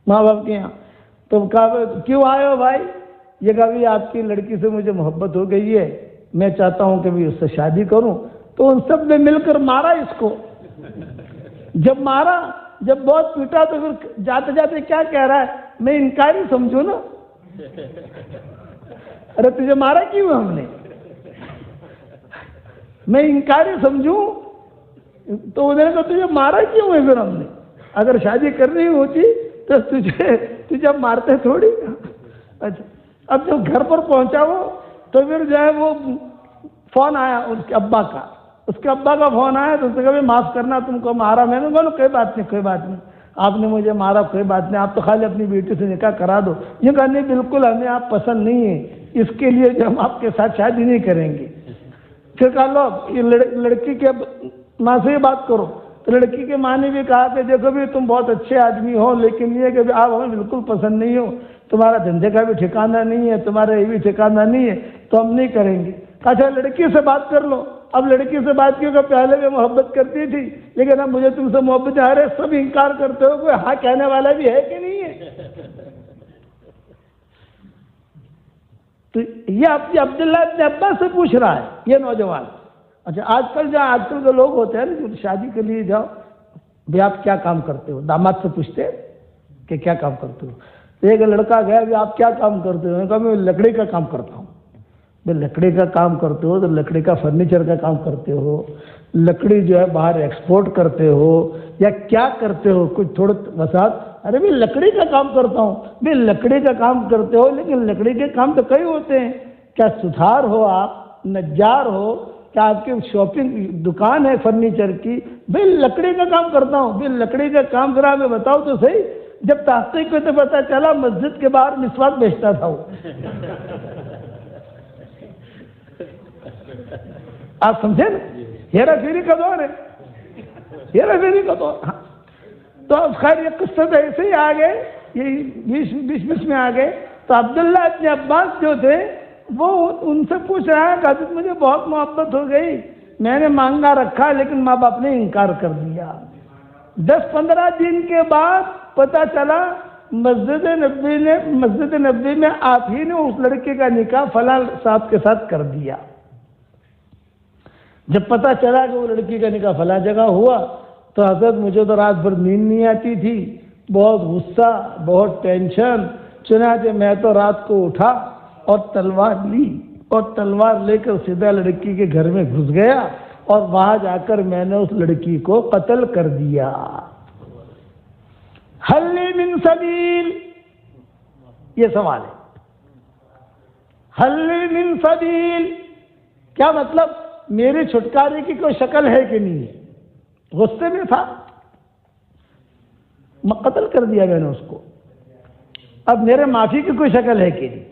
ماں باپ کے یہاں، تو کہا کیوں آئے ہو بھائی؟ یہ کہا بھی آپ کی لڑکی سے مجھے محبت ہو گئی ہے میں چاہتا ہوں کہ میں اس سے شادی کروں. تو ان سب نے مل کر مارا اس کو. جب مارا، جب بہت پیٹا تو پھر جاتے جاتے کیا کہہ رہا ہے، میں انکاری سمجھوں نا. ارے تجھے مارا کیوں ہم نے؟ میں انکاری سمجھوں تو انہوں نے کہا تجھے مارا کیوں ہے پھر ہم نے؟ اگر شادی کرنی ہوتی تو تجھے مارتے تھوڑی. اچھا اب جب گھر پر پہنچا وہ تو پھر جو ہے وہ فون آیا اس کے ابا کا. اس کے ابا کا فون آیا تو اس نے کہا معاف کرنا تم کو مارا میں نے. بولو کوئی بات نہیں، کوئی بات نہیں، آپ نے مجھے مارا کوئی بات نہیں، آپ تو خالی اپنی بیٹی سے نکاح کرا دو. یہ کہا نہیں بالکل ہمیں آپ پسند نہیں ہیں، اس کے لیے جو ہم آپ کے ساتھ شادی نہیں کریں گے. پھر کہا لو یہ لڑکی کے ماں سے ہی بات کرو. تو لڑکی کے ماں نے بھی کہا کہ دیکھو بھی تم بہت اچھے آدمی ہو لیکن یہ کہ آپ ہمیں بالکل پسند نہیں ہو، تمہارا دھندے کا بھی ٹھکانہ نہیں ہے، تمہارا یہ بھی ٹھکانہ نہیں ہے، تو ہم نہیں کریں گے. اچھا لڑکی سے بات کر لو. اب لڑکی سے بات کی کہ پہلے بھی محبت کرتی تھی لیکن اب مجھے تم سے محبت آ رہے، سب انکار کرتے ہو، کوئی ہاں کہنے والا بھی ہے کہ نہیں ہے؟ تو یہ عبداللہ ابن عباس سے پوچھ رہا ہے یہ نوجوان. اچھا آج کل کے لوگ ہوتے ہیں نا شادی کے لیے جاؤ بھی آپ کیا کام کرتے ہو، داماد سے پوچھتے ہیں کہ کیا کام کرتے ہو. ایک لڑکا گیا بھی آپ کیا کام کرتے ہو؟ کہا میں لکڑی کا کام کرتا ہوں. لکڑی کا کام کرتے ہو تو لکڑی کا فرنیچر کا کام کرتے ہو، لکڑی جو ہے باہر ایکسپورٹ کرتے ہو یا کیا کرتے ہو؟ کچھ تھوڑا وضاحت. ارے بھی لکڑی کا کام کرتا ہوں. بھی لکڑی کا کام کرتے ہو لیکن لکڑی کے کام تو کئی ہوتے ہیں. کیا سدھار ہو، آپ نجار ہو، کیا آپ کی شاپنگ دکان ہے فرنیچر کی؟ بھائی لکڑی کا کام کرتا ہوں. بھائی لکڑی کا کام ذرا ہمیں بتاؤ تو صحیح. جب تحقیق کو تو پتا چلا مسجد کے باہر مسواک بیچتا تھا وہ. آپ سمجھے نا، ہیرا پھیری کا دور ہے، ہیرا پھیری کا دور. تو اب خیر یہ قصے تو ایسے ہی آ گئے، یہ بیچ میں آ گئے. تو عبداللہ ابن عباس جو تھے وہ ان سے پوچھ رہا ہے کہ حضرت مجھے بہت محبت ہو گئی، میں نے مانگا رکھا لیکن ماں باپ نے انکار کر دیا. 10-15 دن کے بعد پتہ چلا مسجد نبوی میں آپ ہی نے اس لڑکے کا نکاح فلاں صاحب کے ساتھ کر دیا. جب پتہ چلا کہ وہ لڑکی کا نکاح فلاں جگہ ہوا تو حضرت مجھے تو رات بھر نیند نہیں آتی تھی، بہت غصہ، بہت ٹینشن. چنانچہ میں تو رات کو اٹھا اور تلوار لی اور تلوار لے کر سیدھا لڑکی کے گھر میں گھس گیا اور وہاں جا کر میں نے اس لڑکی کو قتل کر دیا. حل من سبیل، یہ سوال ہے. حل من سبیل کیا مطلب؟ میری چھٹکارے کی کوئی شکل ہے کہ نہیں ہے؟ غصے میں تھا، قتل کر دیا میں نے اس کو. اب میرے معافی کی کوئی شکل ہے کہ نہیں؟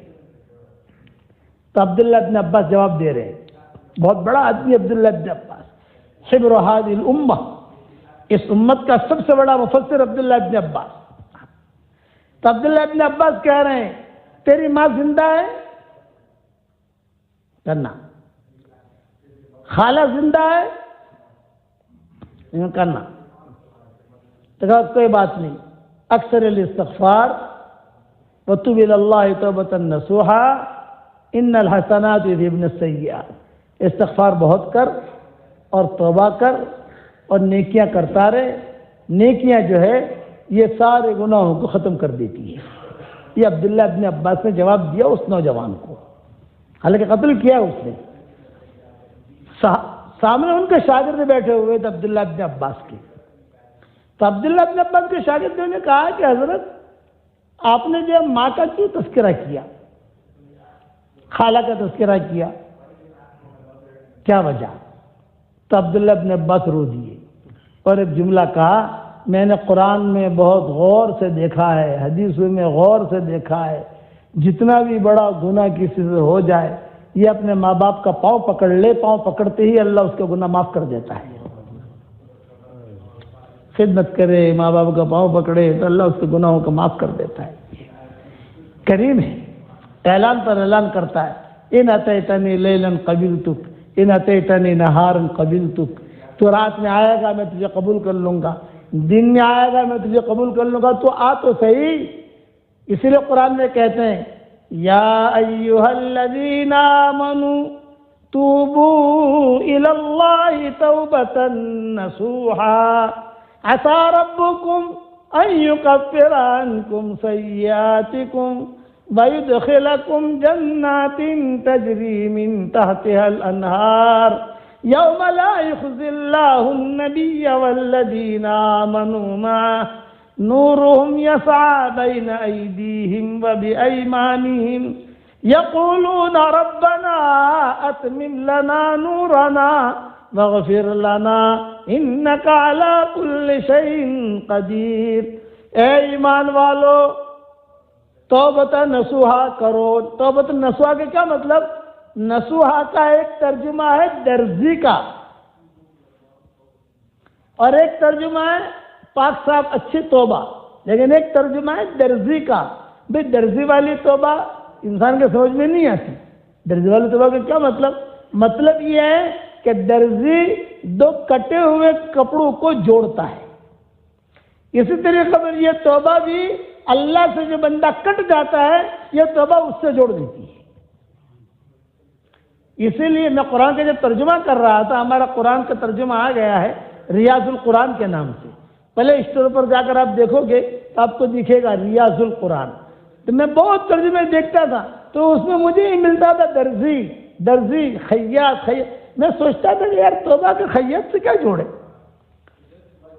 تو عبداللہ ابن عباس جواب دے رہے ہیں. بہت بڑا آدمی عبداللہ ابن عباس، حبر هذه الامہ، اس امت کا سب سے بڑا مفسر عبداللہ ابن عباس. تو عبداللہ ابن عباس کہہ رہے ہیں تیری ماں زندہ ہے؟ کرنا. خالہ زندہ ہے؟ کرنا. تو کہا کوئی بات نہیں، اکثر الاستغفار وتوب الی اللہ توبۃ نصوحا ان الحسنات یذهبن السیئات. استغفار بہت کر اور توبہ کر اور نیکیاں کرتا رہے. نیکیاں جو ہے یہ سارے گناہوں کو ختم کر دیتی ہے. یہ عبداللہ ابن عباس نے جواب دیا اس نوجوان کو، حالانکہ قتل کیا اس نے. سامنے ان کے شاگرد بیٹھے ہوئے تھے عبداللہ ابن عباس کے. تو عبداللہ ابن عباس کے شاگردوں نے کہا کہ حضرت آپ نے جو ماں کا کیوں تذکرہ کیا، خالہ کا تذکرہ کیا، کیا وجہ؟ تو عبداللہ ابن عباس رو دیے اور ایک جملہ کہا میں نے قرآن میں بہت غور سے دیکھا ہے، حدیثوں میں غور سے دیکھا ہے، جتنا بھی بڑا گناہ کسی سے ہو جائے یہ اپنے ماں باپ کا پاؤں پکڑ لے، پاؤں پکڑتے ہی اللہ اس کا گناہ معاف کر دیتا ہے. خدمت کرے، ماں باپ کا پاؤں پکڑے تو اللہ اس کے گناہوں کو معاف کر دیتا ہے. کریم ہے، اعلان پر اعلان کرتا ہے ان اتیتنی لیلا قبلتک ان اتیتنی نہارا قبلتک. تو رات میں آئے گا میں تجھے قبول کر لوں گا، دن میں آئے گا میں تجھے قبول کر لوں گا. تو آ تو صحیح. اسی لیے قرآن میں کہتے ہیں یا ایھا الذین آمنوا توبوا إلى الله توبة نصوحا عسى ربكم أن يكفر عنكم سيئاتكم ويدخلكم جنات تجري من تحتها الأنهار يوم لا يخزي الله النبي والذين آمنوا معه نورهم يسعى بين أيديهم وبأيمانهم يقولون ربنا أتمم لنا نورنا واغفر لنا إنك على كل شيء قدیر. اے ایمان والو توبۃ نصوحا کرو. توبۃ نصوحا کے کیا مطلب؟ نصوحا کا ایک ترجمہ ہے درزی کا اور ایک ترجمہ ہے پاک صاف اچھی توبہ، لیکن ایک ترجمہ ہے درزی کا. بھئی درزی والی توبہ انسان کے سمجھ میں نہیں آتی. درزی والی توبہ کا کیا مطلب؟ مطلب یہ ہے کہ درزی دو کٹے ہوئے کپڑوں کو جوڑتا ہے. اسی طریقے پر یہ توبہ بھی اللہ سے جو بندہ کٹ جاتا ہے یہ توبہ اس سے جوڑ دیتی ہے. اسی لیے میں قرآن کا جب ترجمہ کر رہا تھا، ہمارا قرآن کا ترجمہ آ گیا ہے ریاض القرآن کے نام سے. پہلے اسٹور پر جا کر آپ دیکھو گے تو آپ کو دکھے گا ریاض القرآن. تو میں بہت ترجمے دیکھتا تھا تو اس میں مجھے ہی ملتا تھا درزی خیاط. میں سوچتا تھا کہ یار توبہ کے خیاط سے کیا جوڑے.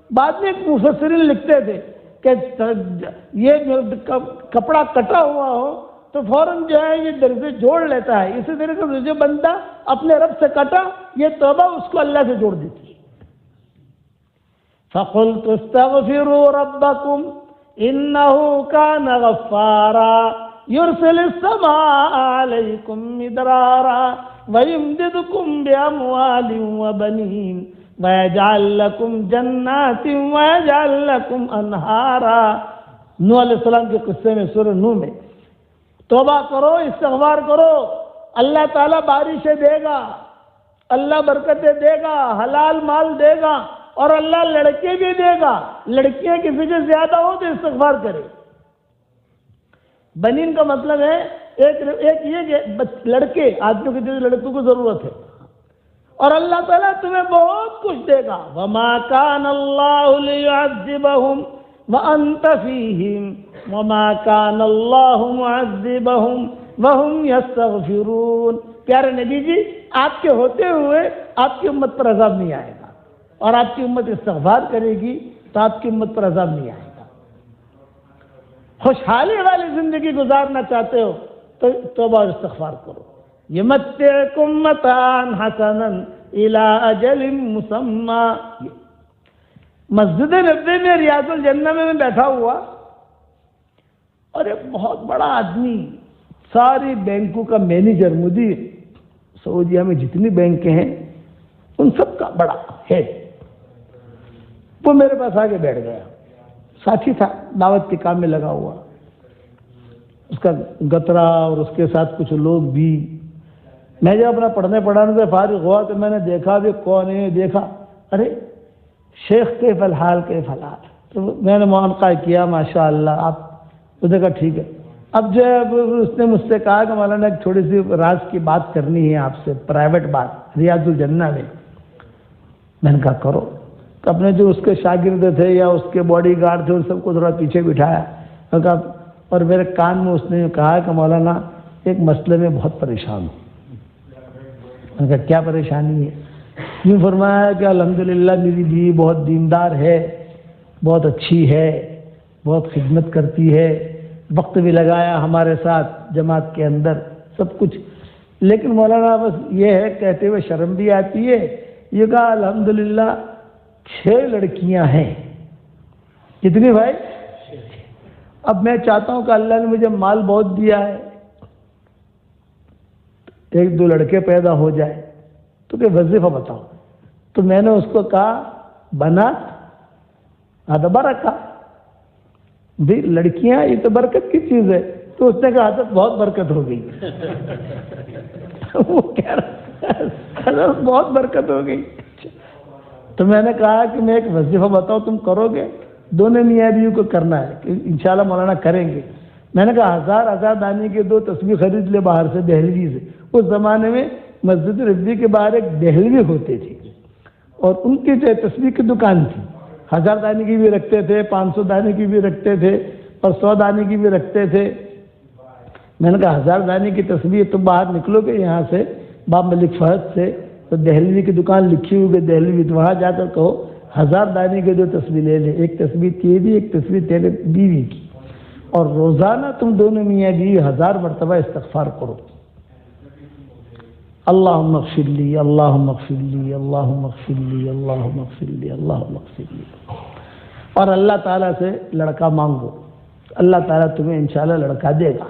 بعد میں ایک مفسرین لکھتے تھے کہ یہ کپڑا کٹا ہوا ہو تو فوراً جو ہے یہ درزی جوڑ لیتا ہے. اسی طریقے سے جو بندہ اپنے رب سے کٹا یہ توبہ اس کو اللہ سے جوڑ دیتی ہے. فَقُلْتُ اسْتَغْفِرُوا رَبَّكُمْ إِنَّهُ كَانَ غَفَّارًا يُرْسِلِ السَّمَاءَ عَلَيْكُمْ مِدْرَارًا وَيُمْدِدْكُمْ بِأَمْوَالٍ وَبَنِينَ وَيَجْعَلْ لَكُمْ جَنَّاتٍ وَيَجْعَلْ لَكُمْ أَنْهَارًا. نوح علیہ السلام کے قصے میں سورہ نوح میں توبہ کرو، استغفار کرو، اللہ تعالیٰ بارشیں دے گا، اللہ برکتیں دے گا، حلال مال دے گا اور اللہ لڑکے بھی دے گا. لڑکیاں کسی سے زیادہ ہو تو استغفار کرے. بنین کا مطلب ہے ایک یہ کہ لڑکے، آدمیوں کی جیسے لڑکوں کو ضرورت ہے اور اللہ تعالیٰ تمہیں بہت کچھ دے گا. وَمَا كَانَ اللَّهُ لِيُعَذِّبَهُمْ وَأَنْتَ فِيهِمْ وَمَا كَانَ اللَّهُ مُعَذِّبَهُمْ وَهُمْ يَسْتَغْفِرُونَ. پیارے نبی جی، آپ کے ہوتے ہوئے آپ کی امت پر عذاب نہیں آئے گا اور آپ کی امت استغفار کرے گی تو آپ کی امت پر عذاب نہیں آئے گا. خوشحالی والی زندگی گزارنا چاہتے ہو تو توبہ اور استغفار کرو. یمتعکم متاعا حسنا الی اجل مسمی. مسجد نبوی میں ریاض الجنہ میں بیٹھا ہوا اور ایک بہت بڑا آدمی، ساری بینکوں کا مینیجر، مدیر، سعودیہ میں جتنی بینکیں ہیں ان سب کا بڑا ہے، وہ میرے پاس آگے بیٹھ گیا. ساتھی تھا، دعوت کے کام میں لگا ہوا، اس کا گترا اور اس کے ساتھ کچھ لوگ بھی. میں جب اپنا پڑھنے پڑھانے سے فارغ ہوا تو میں نے دیکھا بھی کون ہے. دیکھا ارے شیخ کیف الحال کیف الحال. تو میں نے معانقہ کیا ماشاء اللہ. آپ اس نے کہا ٹھیک ہے. اب جو ہے اس نے مجھ سے کہا کہ مولانا ایک تھوڑی سی راز کی بات کرنی ہے آپ سے، پرائیویٹ بات، ریاض الجنہ میں. میں نے کہا کرو. تو اپنے جو اس کے شاگرد تھے یا اس کے باڈی گارڈ تھے ان سب کو تھوڑا پیچھے بٹھایا اور میرے کان میں اس نے کہا کہ مولانا ایک مسئلے میں بہت پریشان ہوں. میں نے کہا کیا پریشانی ہے؟ یوں فرمایا کہ الحمدللہ میری بیوی بہت دیندار ہے، بہت اچھی ہے، بہت خدمت کرتی ہے، وقت بھی لگایا ہمارے ساتھ جماعت کے اندر سب کچھ، لیکن مولانا بس یہ ہے کہتے ہوئے شرم بھی آتی ہے. یہ کہا الحمدللہ 6 لڑکیاں ہیں. کتنی بھائی؟ اب میں چاہتا ہوں کہ اللہ نے مجھے مال بہت دیا ہے، 1-2 لڑکے پیدا ہو جائے تو کہ وظیفہ بتاؤ. تو میں نے اس کو کہا بنات ادبا رکھا بھی لڑکیاں یہ تو برکت کی چیز ہے. تو اس نے کہا حضرت بہت برکت ہو گئی. وہ کہہ رہا حضرت بہت برکت ہو گئی. تو میں نے کہا کہ میں ایک وظیفہ بتاؤ تم کرو گے؟ دونوں میاں بیوی کو کرنا ہے کہ انشاءاللہ مولانا کریں گے. میں نے کہا 1000 دانے کے 2 تسبیح خرید لے باہر سے دہلوی سے. اس زمانے میں مسجد نبوی کے باہر ایک دہلوی ہوتے تھے اور ان کی جو تسبیح کی دکان تھی، 1000 دانے کی بھی رکھتے تھے، 500 دانے کی بھی رکھتے تھے اور 100 دانے کی بھی رکھتے تھے۔ میں نے کہا 1000 دانے کی تسبیح تو باہر نکلو گے یہاں سے باب ملک فہد سے تو دہلوی کی دکان لکھی ہوئی ہے دہلوی، تو وہاں جا کر کہو 1000 دانے کے 2 تسبیح لے لے، ایک تسبیح تیری ایک تسبیح تیرے بیوی کی، اور روزانہ تم دونوں میاں بیوی 1000 مرتبہ استغفار کرو، اللہم اغفر لی اللہم اغفر لی اللہم اغفر لی اللہم اغفر لی اللہم اغفر لی، اور اللہ تعالیٰ سے لڑکا مانگو، اللہ تعالیٰ تمہیں انشاءاللہ لڑکا دے گا۔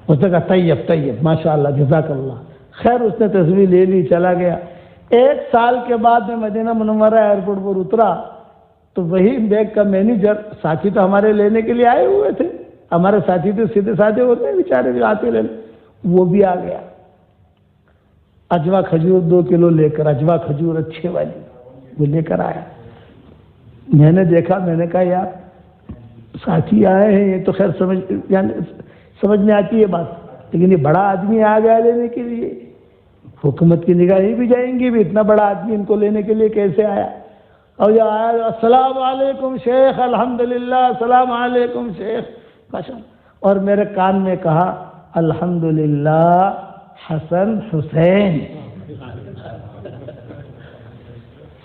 اس نے کہا طیب طیب ماشاءاللہ جزاک اللہ خیر، اس نے تصویر لے لی چلا گیا۔ 1 سال کے بعد میں مدینہ منورہ ایئرپورٹ پر اترا تو وہی بینک کا مینیجر، ساتھی تو ہمارے لینے کے لیے آئے ہوئے تھے، ہمارے ساتھی تو سیدھے سادھے ہوتے ہیں بیچارے بھی آتے لینے، وہ بھی آ گیا اجوا کھجور 2 کلو لے کر، اجوا کھجور اچھے والی وہ لے کر آیا۔ میں نے دیکھا، میں نے کہا یار ساتھی آئے ہیں یہ تو خیر سمجھ میں آتی ہے بات، لیکن یہ بڑا آدمی آ گیا لینے کے لیے، حکومت کی نگاہیں بھی جائیں گی بھی اتنا بڑا آدمی ان کو لینے کے لیے کیسے آیا؟ اور یہ آیا السلام علیکم شیخ، الحمدللہ السلام علیکم شیخ، اور میرے کان میں کہا الحمدللہ حسن حسین۔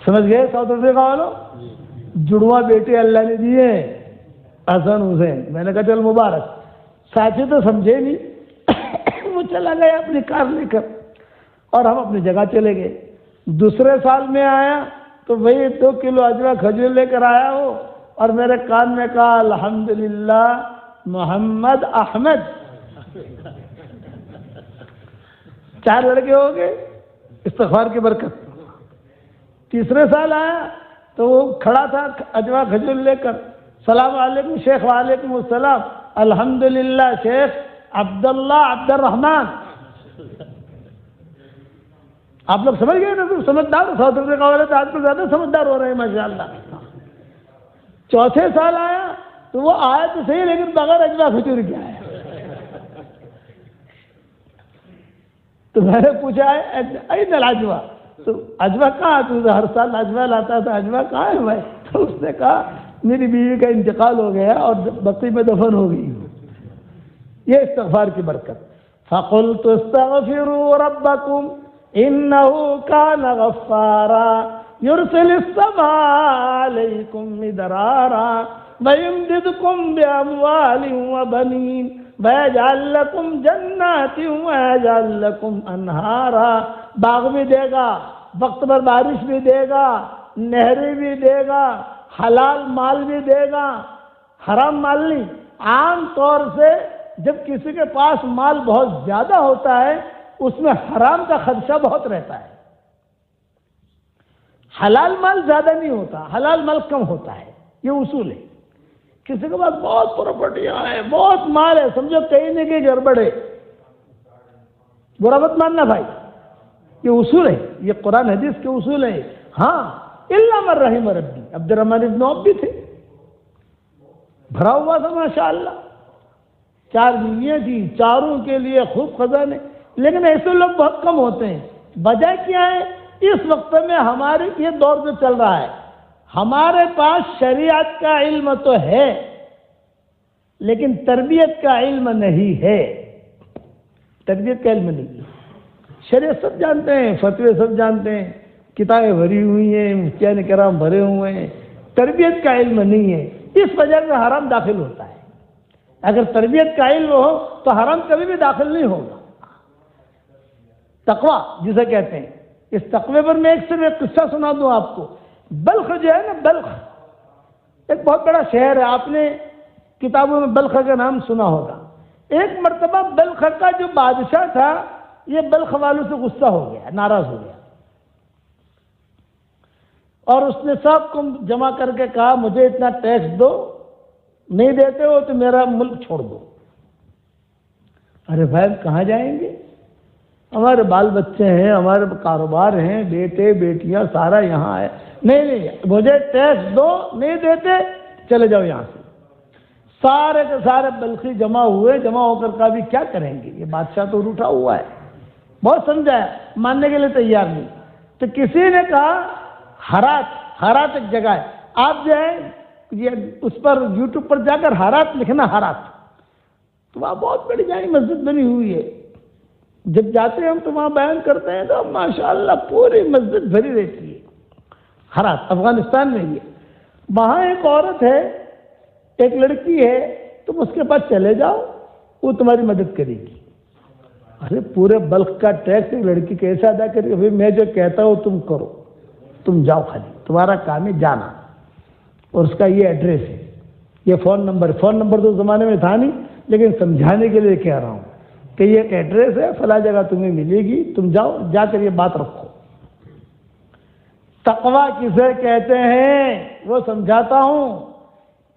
سمجھ گئے ساؤتھ افریقہ والوں؟ جڑواں بیٹے اللہ نے دیے حسن حسین۔ میں نے کہا چل مبارک، ساتھی تو سمجھے نہیں، وہ چلا گیا اپنی کار لے کر اور ہم اپنی جگہ چلے گئے۔ دوسرے سال میں آیا تو وہی 2 کلو اجوا کھجور لے کر آیا ہو اور میرے کان میں کہا الحمدللہ محمد احمد۔ 4 لڑکے ہو گئے استغفار کی برکت۔ تیسرے سال آیا تو وہ کھڑا تھا اجوا کھجور لے کر، السلام علیکم شیخ، وعلیکم السلام، الحمدللہ شیخ عبداللہ عبد الرحمن۔ آپ لوگ سمجھ گئے نا، سمجھدار ساؤتھ افریقہ والے تو آج کل زیادہ سمجھدار ہو رہے ہیں ماشاءاللہ۔ چوتھے سال آیا تو وہ آیا تو صحیح لیکن بغیر اجوا کھجور کے آیا۔ تو میں نے پوچھا این الاجوا، تو اجوا کہاں؟ تو ہر سال اجوا لاتا تھا، اجوا کہاں ہے بھائی؟ تو اس نے کہا میری بیوی کا انتقال ہو گیا اور بقی میں دفن ہو گئی۔ یہ استغفار کی برکت۔ فَقُلْتُ اسْتَغْفِرُوا رَبَّكُمْ إِنَّهُ كَانَ غَفَّارًا يُرْسِلِ السَّمَاءَ عَلَيْكُمْ مِدْرَارًا وَيُمْدِدْكُمْ بِأَمْوَالٍ وَبَنِينَ وَيَجْعَلْ لَكُمْ جَنَّاتٍ وَيَجْعَلْ لَكُمْ أَنْهَارًا، باغ بھی دے گا، وقت پر بارش بھی دے گا، نہریں بھی دے گا، حلال مال بھی دے گا، حرام مال نہیں۔ عام طور سے جب کسی کے پاس مال بہت زیادہ ہوتا ہے اس میں حرام کا خدشہ بہت رہتا ہے، حلال مال زیادہ نہیں ہوتا، حلال مال کم ہوتا ہے، یہ اصول ہے۔ کسی کے پاس بہت پراپرٹیاں ہیں، بہت مال ہے، سمجھو کہیں نہ کہیں گڑبڑ ہے، برا مت ماننا بھائی، یہ اصول ہے، یہ قرآن حدیث کے اصول ہے۔ ہاں الا من رحم ربی، عبد الرحمن ابن عوف بھی تھے، بھرا ہوا تھا ماشاءاللہ، 4 بیویاں تھی، چاروں کے لیے خوب خزانے، لیکن ایسے لوگ بہت کم ہوتے ہیں۔ وجہ کیا ہے؟ اس وقت میں ہمارے یہ دور جو چل رہا ہے، ہمارے پاس شریعت کا علم تو ہے لیکن تربیت کا علم نہیں ہے، تربیت کا علم نہیں ہے۔ شریعت سب جانتے ہیں، فتوے سب جانتے ہیں، کتابیں بھری ہوئی ہیں، مفتیان کرام بھرے ہوئے ہیں، تربیت کا علم نہیں ہے، اس وجہ سے حرام داخل ہوتا ہے۔ اگر تربیت کا علم ہو تو حرام کبھی بھی داخل نہیں ہوگا۔ تقوی جسے کہتے ہیں، اس تقوی پر میں ایک قصہ سنا دوں آپ کو۔ بلخ جو ہے نا، بلخ ایک بہت بڑا شہر ہے، آپ نے کتابوں میں بلخ کا نام سنا ہوگا۔ ایک مرتبہ بلخ کا جو بادشاہ تھا یہ بلخ والوں سے غصہ ہو گیا، ناراض ہو گیا، اور اس نے سب کو جمع کر کے کہا مجھے اتنا ٹیکس دو، نہیں دیتے ہو تو میرا ملک چھوڑ دو۔ ارے بھائی کہاں جائیں گے؟ ہمارے بال بچے ہیں، ہمارے کاروبار ہیں، بیٹے بیٹیاں سارا یہاں ہے، نہیں مجھے ٹیکس دو، نہیں دیتے چلے جاؤ یہاں سے۔ سارے کے سارے بلخی جمع ہوئے، جمع ہو کر کہا بھی کیا کریں گے، یہ بادشاہ تو روٹھا ہوا ہے، بہت سمجھایا، ماننے کے لیے تیار نہیں. تو کسی نے کہا ہرات ایک جگہ ہے، آپ جو ہے یہ اس پر یوٹیوب پر جا کر ہرات لکھنا، ہرات، تو وہاں بہت بڑی جامع مسجد بنی ہوئی ہے. جب جاتے ہیں ہم تو وہاں بیان کرتے ہیں تو ماشاءاللہ پوری مسجد بھری رہتی ہے. ہرات افغانستان میں ہی ہے. وہاں ایک عورت ہے، ایک لڑکی ہے، تم اس کے پاس چلے جاؤ، وہ تمہاری مدد کرے گی. ارے پورے بلخ کا ٹیکس ایک لڑکی کیسے ادا کرے گی؟ میں جو کہتا ہوں تم کرو، تم جاؤ، خالی تمہارا کام ہے جانا، اور اس کا یہ ایڈریس ہے، یہ فون نمبر تو زمانے میں تھا نہیں، لیکن سمجھانے کے لیے کہہ رہا ہوں کہ یہ ایک ایڈریس ہے، فلاں جگہ تمہیں ملے گی، تم جاؤ، جا کر یہ بات رکھو. تقویٰ کسے کہتے ہیں وہ سمجھاتا ہوں،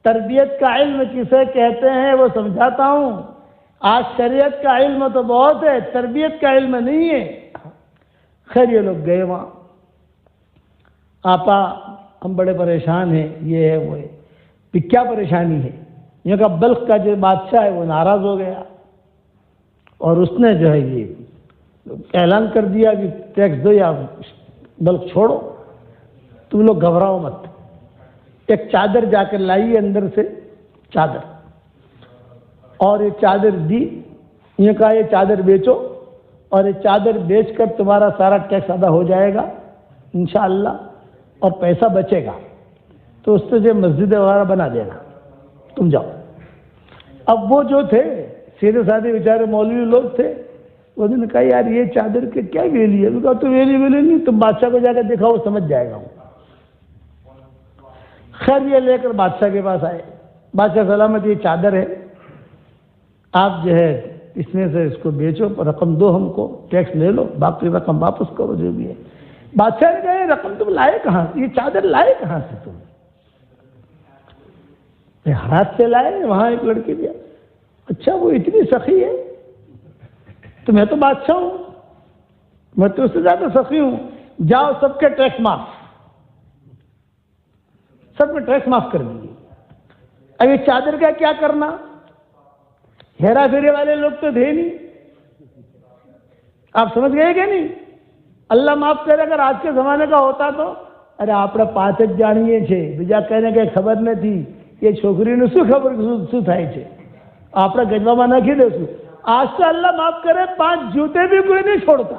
تربیت کا علم کسے کہتے ہیں وہ سمجھاتا ہوں. آج شریعت کا علم تو بہت ہے، تربیت کا علم نہیں ہے. خیر یہ لوگ گئے وہاں، آپا ہم بڑے پریشان ہیں، یہ ہے وہ ہے. کیا پریشانی ہے؟ یہ کہ بلخ کا جو بادشاہ ہے وہ ناراض ہو گیا، اور اس نے جو ہے یہ اعلان کر دیا کہ ٹیکس دو یا بلخ چھوڑو. تم لوگ گھبراؤ مت. ایک چادر جا کر لائی اندر سے، چادر، اور یہ چادر دی. یہ کہا یہ چادر بیچو، اور یہ چادر بیچ کر تمہارا سارا ٹیکس ادا ہو جائے گا انشاءاللہ، اور پیسہ بچے گا تو اس سے جو مسجد وغیرہ بنا دینا، تم جاؤ. اب وہ جو تھے سیدھے سادھے بیچارے مولوی لوگ تھے، انہوں نے کہا یار یہ چادر کے کیا ویلی ہے؟ کہا تو ویلی نہیں، تم بادشاہ کو جا کر دیکھا، وہ سمجھ جائے گا. خیر یہ لے کر بادشاہ کے پاس آئے. بادشاہ سلامت یہ چادر ہے، آپ جو ہے اس میں سے اس کو بیچو، رقم دو ہم کو، ٹیکس لے لو، باقی رقم واپس کرو جو بھی ہے. بادشاہ نے کہا یہ رقم تم لائے کہاں سے؟ یہ چادر لائے کہاں سے تم؟ ہاتھ سے لائے، وہاں ایک لڑکی دیا. اچھا وہ اتنی سخی ہے؟ تو میں تو بادشاہ ہوں، میں تو اس سے زیادہ سخی ہوں. جاؤ سب کے ٹیکس معاف، سب کے ٹیکس معاف کر دیجیے. اب یہ چادر کا کیا کرنا؟ ہیرا پھیرے والے لوگ تو تھے نہیں. آپ سمجھ گئے کہ نہیں؟ اللہ معاف کرے اگر آج کے زمانے کا ہوتا تو ارے آپ پاس જ જાણીએ છે, બીજા કઈને કઈ ખબર નથી, એ છોકરીનું શું ખબર શું થાય છે, આપણે ગજવામાં નાખી દેશું. آج تو اللہ معاف کرے 5 جوتے بھی کوئی نہیں چھوڑتا.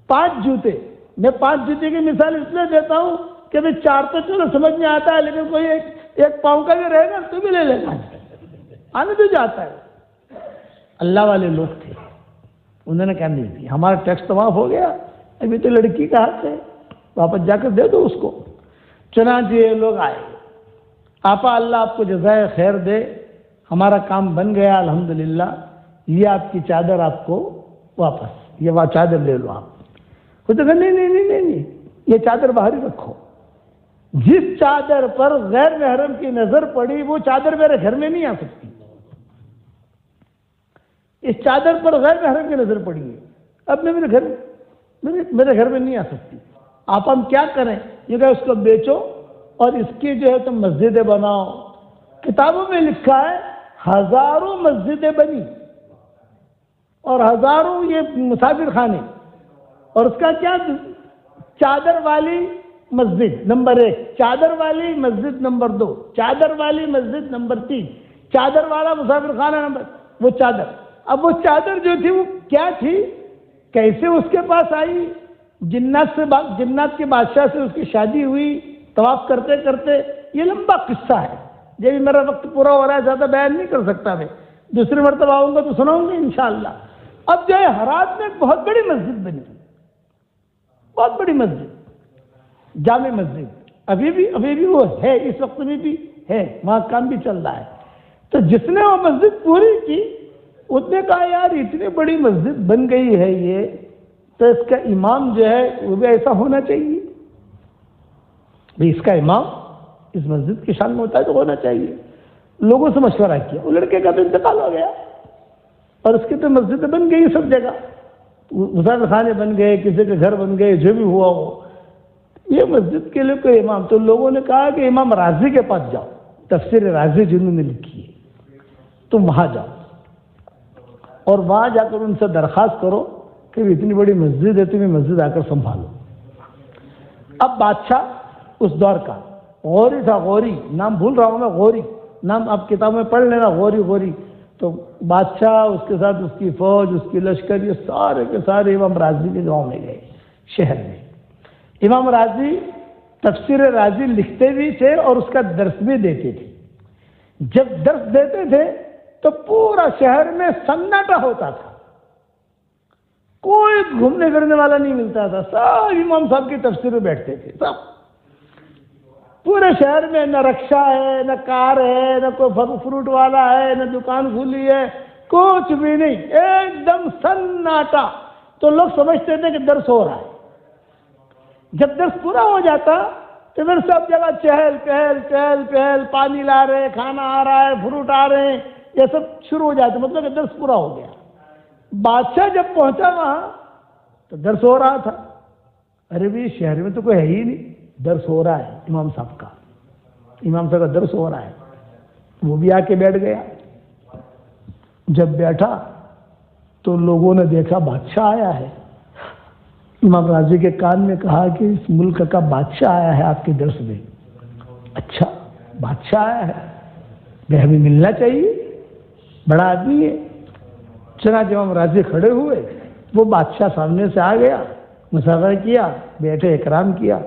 5 جوتے، میں 5 جوتے کی مثال اس لیے دیتا ہوں کہ 4 تو چلو سمجھ میں آتا ہے، لیکن کوئی ایک پاؤں کا بھی رہے گا تو بھی لے لینا، آنے تو جاتا ہے. اللہ والے لوگ تھے، انہوں نے کہا نہیں ہمارا ٹیکس تو معاف ہو گیا، ابھی تو لڑکی کا حق ہے، واپس جا کر دے دو اس کو. چنانچہ یہ لوگ آئے. آپا اللہ آپ کو جزائے خیر دے، ہمارا کام بن گیا الحمدللہ، یہ آپ کی چادر آپ کو واپس، یہ چادر لے لو آپ. وہ تو کہا نہیں، یہ چادر باہر ہی رکھو. جس چادر پر غیر محرم کی نظر پڑی وہ چادر میرے گھر میں نہیں آ سکتی. اس چادر پر غیر محرم کی نظر پڑی ہے، اب میں میرے گھر میں نہیں آ سکتی. آپ ہم کیا کریں؟ یہ کہ اس کو بیچو اور اس کی جو ہے تم مسجدیں بناؤ. کتابوں میں لکھا ہے ہزاروں مسجدیں بنی اور ہزاروں یہ مسافر خانے. اور اس کا کیا؟ چادر والی مسجد نمبر 1، چادر والی مسجد نمبر 2، چادر والی مسجد نمبر 3، چادر والا مسافر خانہ نمبر، وہ چادر. اب وہ چادر جو تھی وہ کیا تھی، کیسے اس کے پاس آئی؟ جنات کے بادشاہ سے اس کی شادی ہوئی طواف کرتے کرتے. یہ لمبا قصہ ہے، جب میرا وقت پورا ہو رہا ہے زیادہ بیان نہیں کر سکتا. میں دوسری مرتبہ آؤں گا تو سناؤں گا انشاءاللہ. اب جو ہے ہرات میں ایک بہت بڑی مسجد بنی، بہت بڑی مسجد، جامع مسجد. ابھی بھی وہ ہے، اس وقت میں بھی ہے، وہاں کام بھی چل رہا ہے. تو جس نے وہ مسجد پوری کی اس نے کہا یار اتنی بڑی مسجد بن گئی ہے یہ، تو اس کا امام جو ہے وہ بھی ایسا ہونا چاہیے. بھئی اس کا امام اس مسجد کی شان میں ہوتا ہے تو ہونا چاہیے. لوگوں سے مشورہ کیا، وہ لڑکے کا تو انتقال ہو گیا اور اس کی تو مسجدیں بن گئی سب جگہ، مسافر خانے بن گئے، کسی کے گھر بن گئے، جو بھی ہوا ہو. یہ مسجد کے لیے کوئی امام، تو لوگوں نے کہا کہ امام رازی کے پاس جاؤ، تفسیر رازی جنہوں نے لکھی ہے، تم وہاں جاؤ. اور وہاں جا کر ان سے درخواست کرو کہ اتنی بڑی مسجد ہے، تمہیں مسجد آ کر سنبھالو۔ اب بادشاہ اس دور کا غوری تھا، غوری نام بھول رہا ہوں میں، غوری نام آپ کتاب میں پڑھ لینا، غوری غوری۔ تو بادشاہ، اس کے ساتھ اس کی فوج، اس کی لشکر، یہ سارے کے سارے امام رازی کے گاؤں میں گئے، شہر میں۔ امام رازی تفسیر رازی لکھتے بھی تھے اور اس کا درس بھی دیتے تھے۔ جب درس دیتے تھے تو پورا شہر میں سناٹا ہوتا تھا، کوئی گھومنے پھرنے والا نہیں ملتا تھا، سب امام صاحب کی تفسیر میں بیٹھتے تھے، سب۔ پورے شہر میں نہ رکشہ ہے، نہ کار ہے، نہ کوئی فروٹ والا ہے، نہ دکان کھلی ہے، کچھ بھی نہیں، ایک دم سناٹا۔ تو لوگ سمجھتے تھے کہ درس ہو رہا ہے۔ جب درس پورا ہو جاتا تو پھر سب جگہ چہل پہل چہل پہل، پانی لا رہے، کھانا آ رہا ہے، فروٹ آ رہے ہیں، یہ سب شروع ہو جاتے، مطلب کہ درس پورا ہو گیا۔ بادشاہ جب پہنچا وہاں تو درس ہو رہا تھا۔ ارے بھی شہر میں تو کوئی ہے ہی نہیں، درس ہو رہا ہے امام صاحب کا، امام صاحب کا درس ہو رہا ہے۔ وہ بھی آ کے بیٹھ گیا۔ جب بیٹھا تو لوگوں نے دیکھا بادشاہ آیا ہے۔ امام رازی کے کان میں کہا کہ اس ملک کا بادشاہ آیا ہے آپ کے درس میں۔ اچھا بادشاہ آیا ہے، ہمیں ملنا چاہیے، بڑا آدمی ہے۔ چنانچہ امام راضی کھڑے ہوئے، وہ بادشاہ سامنے سے آ گیا، مسافہ کیا، بیٹھے، اکرام کیا۔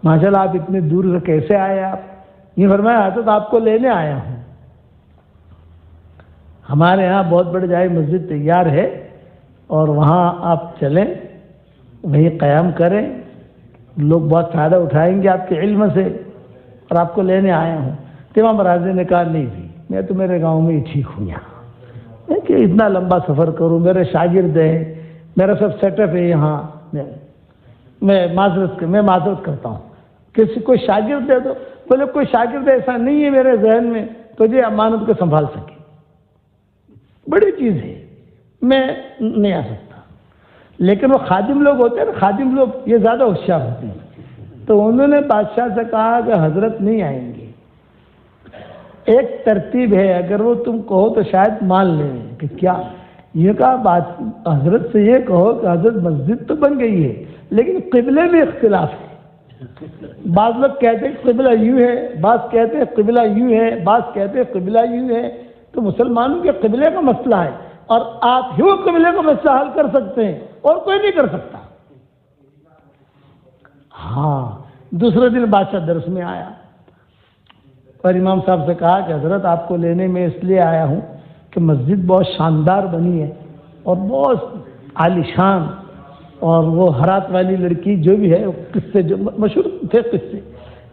ماشاءاللہ آپ اتنے دور سے کیسے آئے آپ؟ یہ فرمایا تو آپ کو لینے آیا ہوں، ہمارے ہاں بہت بڑی جائے مسجد تیار ہے اور وہاں آپ چلیں، وہیں قیام کریں، لوگ بہت فائدہ اٹھائیں گے آپ کے علم سے، اور آپ کو لینے آیا ہوں۔ تو امام راضی نے کہا نہیں بھی، میں تو میرے گاؤں میں ہی ٹھیک ہوں، یہاں کہ اتنا لمبا سفر کروں، میرے شاگرد ہیں، میرا سب سیٹ اپ ہے یہاں، میں معذرت کرتا ہوں، کسی کوئی شاگرد دے دو۔ بولے کوئی شاگرد ایسا نہیں ہے میرے ذہن میں تو یہ امانت کو سنبھال سکے، بڑی چیز ہے، میں نہیں آ سکتا۔ لیکن وہ خادم لوگ ہوتے ہیں نا، خادم لوگ یہ زیادہ ہوشیار ہوتے ہیں، تو انہوں نے بادشاہ سے کہا کہ حضرت نہیں آئیں گے، ایک ترتیب ہے، اگر وہ تم کہو تو شاید مان لیں کہ کیا۔ یہ کہا حضرت سے یہ کہو کہ حضرت مسجد تو بن گئی ہے لیکن قبلے میں اختلاف ہے، بعض لوگ کہتے ہیں قبلہ یوں ہے، بعض کہتے ہیں قبلہ یوں ہے، بعض کہتے ہیں قبلہ یوں ہے، تو مسلمانوں کے قبلے کا مسئلہ ہے اور آپ ہی وہ قبلے کا مسئلہ حل کر سکتے ہیں اور کوئی نہیں کر سکتا۔ ہاں، دوسرے دن بادشاہ درس میں آیا اور امام صاحب سے کہا کہ حضرت آپ کو لینے میں اس لیے آیا ہوں کہ مسجد بہت شاندار بنی ہے اور بہت عالیشان، اور وہ ہرات والی لڑکی جو بھی ہے، قصے جو مشہور تھے قصے،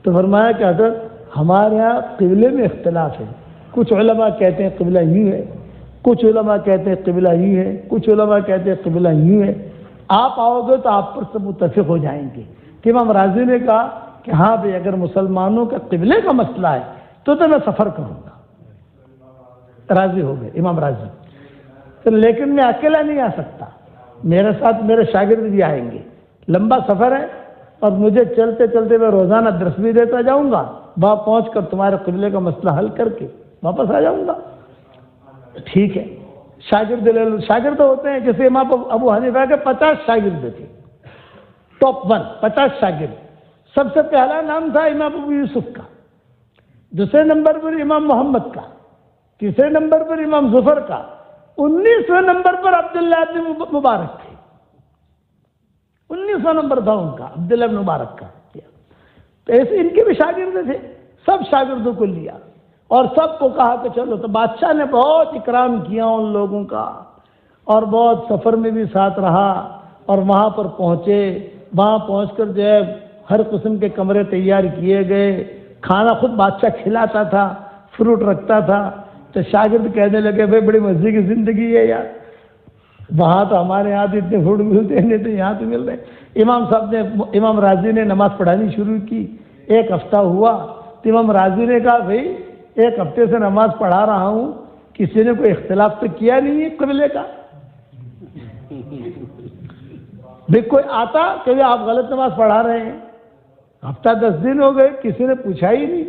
تو فرمایا کہ حضرت ہمارے یہاں قبلے میں اختلاف ہے، کچھ علماء کہتے ہیں قبلہ یوں ہے، کچھ علماء کہتے ہیں قبلہ یوں ہے، کچھ علماء کہتے ہیں قبلہ یوں ہے، آپ آؤ گے تو آپ پر سب متفق ہو جائیں گے۔ کہ امام راضی نے کہا کہ ہاں بھائی، اگر مسلمانوں کا قبلے کا مسئلہ ہے تو میں سفر کروں گا۔ راضی ہو گئے امام راضی، لیکن میں اکیلا نہیں آ سکتا، میرے ساتھ میرے شاگرد بھی آئیں گے، لمبا سفر ہے اور مجھے چلتے چلتے میں روزانہ درس بھی دیتا جاؤں گا، وہاں پہنچ کر تمہارے قبلے کا مسئلہ حل کر کے واپس آ جاؤں گا۔ ٹھیک ہے، شاگرد لے لو۔ شاگرد ہوتے ہیں جیسے امام ابو حنیفہ کے 50 شاگرد تھے، ٹاپ 1 50 شاگرد۔ سب سے پہلا نام تھا امام ابو یوسف کا، دوسرے نمبر پر امام محمد کا، تیسرے نمبر پر امام ظفر کا، 19ویں نمبر پر عبداللہ بن مبارک تھے، 19واں نمبر تھا ان کا، عبداللہ بن مبارک کا۔ تو ایسے ان کے بھی شاگرد تھے، سب شاگردوں کو لیا اور سب کو کہا کہ چلو۔ تو بادشاہ نے بہت اکرام کیا ان لوگوں کا، اور بہت سفر میں بھی ساتھ رہا، اور وہاں پر پہنچے، وہاں پہنچ کر جو ہے ہر قسم کے کمرے تیار کیے گئے، کھانا خود بادشاہ کھلاتا تھا، فروٹ رکھتا تھا۔ تو شاگرد کہنے لگے بھائی بڑی مزے کی زندگی ہے یار، وہاں تو ہمارے یہاں تو اتنے فروٹ ملتے ہیں، نہیں تو یہاں تو مل رہے۔ امام راضی نے نماز پڑھانی شروع کی، ایک ہفتہ ہوا تو امام راضی نے کہا بھائی ایک ہفتے سے نماز پڑھا رہا ہوں، کسی نے کوئی اختلاف تو کیا نہیں ہے قبلے کا؟ بھائی کوئی آتا کہ آپ غلط نماز پڑھا رہے ہیں؟ ہفتہ 10 دن ہو گئے، کسی نے پوچھا ہی نہیں۔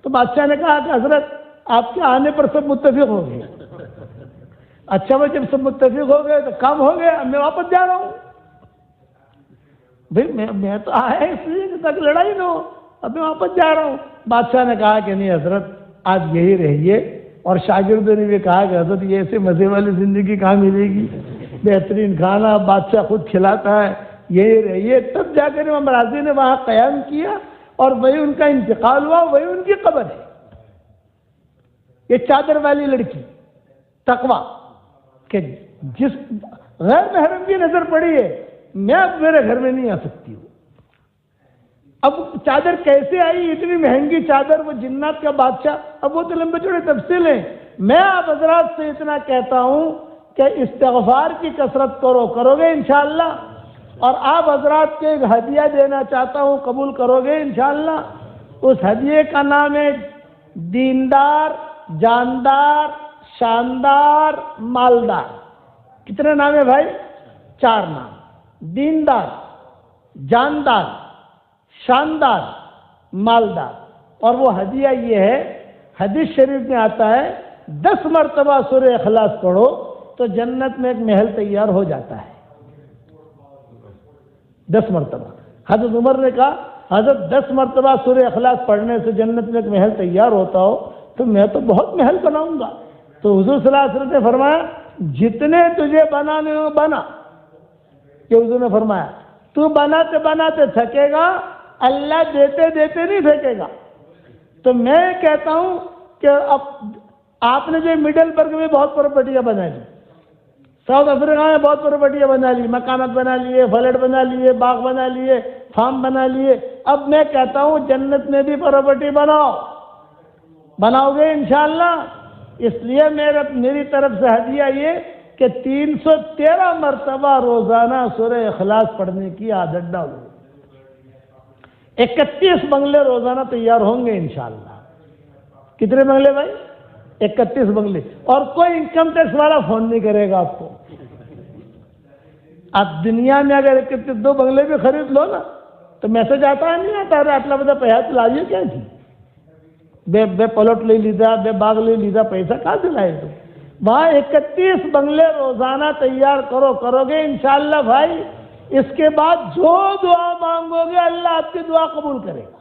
تو بادشاہ نے کہا کہ حضرت آپ کے آنے پر سب متفق ہو گئے، اچھا وہ جب سب متفق ہو گئے تو کام ہو گیا، میں واپس جا رہا ہوں. بھائی میں تو آیا اس لیے کہ تک لڑائی نہ ہو، اب میں واپس جا رہا ہوں. بادشاہ نے کہا کہ نہیں حضرت آج یہی رہیے، اور شاگردوں نے بھی کہا کہ حضرت یہ ایسے مزے والی زندگی کہاں ملے گی، بہترین کھانا بادشاہ خود کھلاتا ہے، یہی رہیے. تب جا کر امام راضی نے وہاں قیام کیا اور وہی ان کا انتقال ہوا، وہی ان کی قبر ہے. یہ چادر والی لڑکی تقویٰ کہ جس غیر محرم کی نظر پڑی ہے، میں اب میرے گھر میں نہیں آ سکتی ہوں. اب چادر کیسے آئی، اتنی مہنگی چادر، وہ جنات کا بادشاہ. اب وہ تو لمبے چوڑے تفصیل ہیں. میں آپ حضرات سے اتنا کہتا ہوں کہ استغفار کی کثرت کرو گے انشاءاللہ. اور آپ حضرات کے ایک ہدیہ دینا چاہتا ہوں، قبول کرو گے انشاءاللہ. اس ہدیے کا نام ہے دیندار، جاندار، شاندار، مالدار. کتنے نام ہے بھائی؟ 4 نام. دیندار، جاندار، شاندار، مالدار. اور وہ ہدیہ یہ ہے، حدیث شریف میں آتا ہے 10 مرتبہ سورہ اخلاص پڑھو تو جنت میں ایک محل تیار ہو جاتا ہے. 10 مرتبہ. حضرت عمر نے کہا حضرت 10 مرتبہ سورہ اخلاص پڑھنے سے جنت میں ایک محل تیار ہوتا ہو تو میں تو بہت محل بناؤں گا. تو حضور صلی اللہ علیہ وسلم نے فرمایا جتنے تجھے بنانے ہو بنا. کہ حضور نے فرمایا تو بناتے بناتے تھکے گا، اللہ دیتے دیتے نہیں پھینکے گا. تو میں کہتا ہوں کہ اب آپ نے جو مڈل برگ میں بہت پراپرٹیاں بنا لی، ساؤتھ افریقہ میں بہت پراپرٹیاں بنا لی، مکانات بنا لیے، فلیٹ بنا لیے، باغ بنا لیے، فارم بنا لیے. اب میں کہتا ہوں جنت میں بھی پراپرٹی بناؤ گے انشاءاللہ. اس لیے میری طرف سے ہدیہ یہ کہ 313 مرتبہ روزانہ سورہ اخلاص پڑھنے کی عادت ڈالو. 31 بنگلے روزانہ تیار ہوں گے انشاءاللہ. کتنے بنگلے بھائی؟ 31 بنگلے. اور کوئی انکم ٹیکس والا فون نہیں کرے گا آپ کو. آپ دنیا میں اگر 2 بنگلے بھی خرید لو نا تو میسج آتا ہے نہیں آتا ارے آٹلا بدا پیسہ لائیے کیا جی، بے پلاٹ لے لیدا، بے باغ لے لیدا، پیسہ کہاں سے لائے تو. وہاں 31 بنگلے روزانہ تیار کرو گے انشاءاللہ بھائی. اس کے بعد جو دعا مانگو گے اللہ آپ کی دعا قبول کرے گا.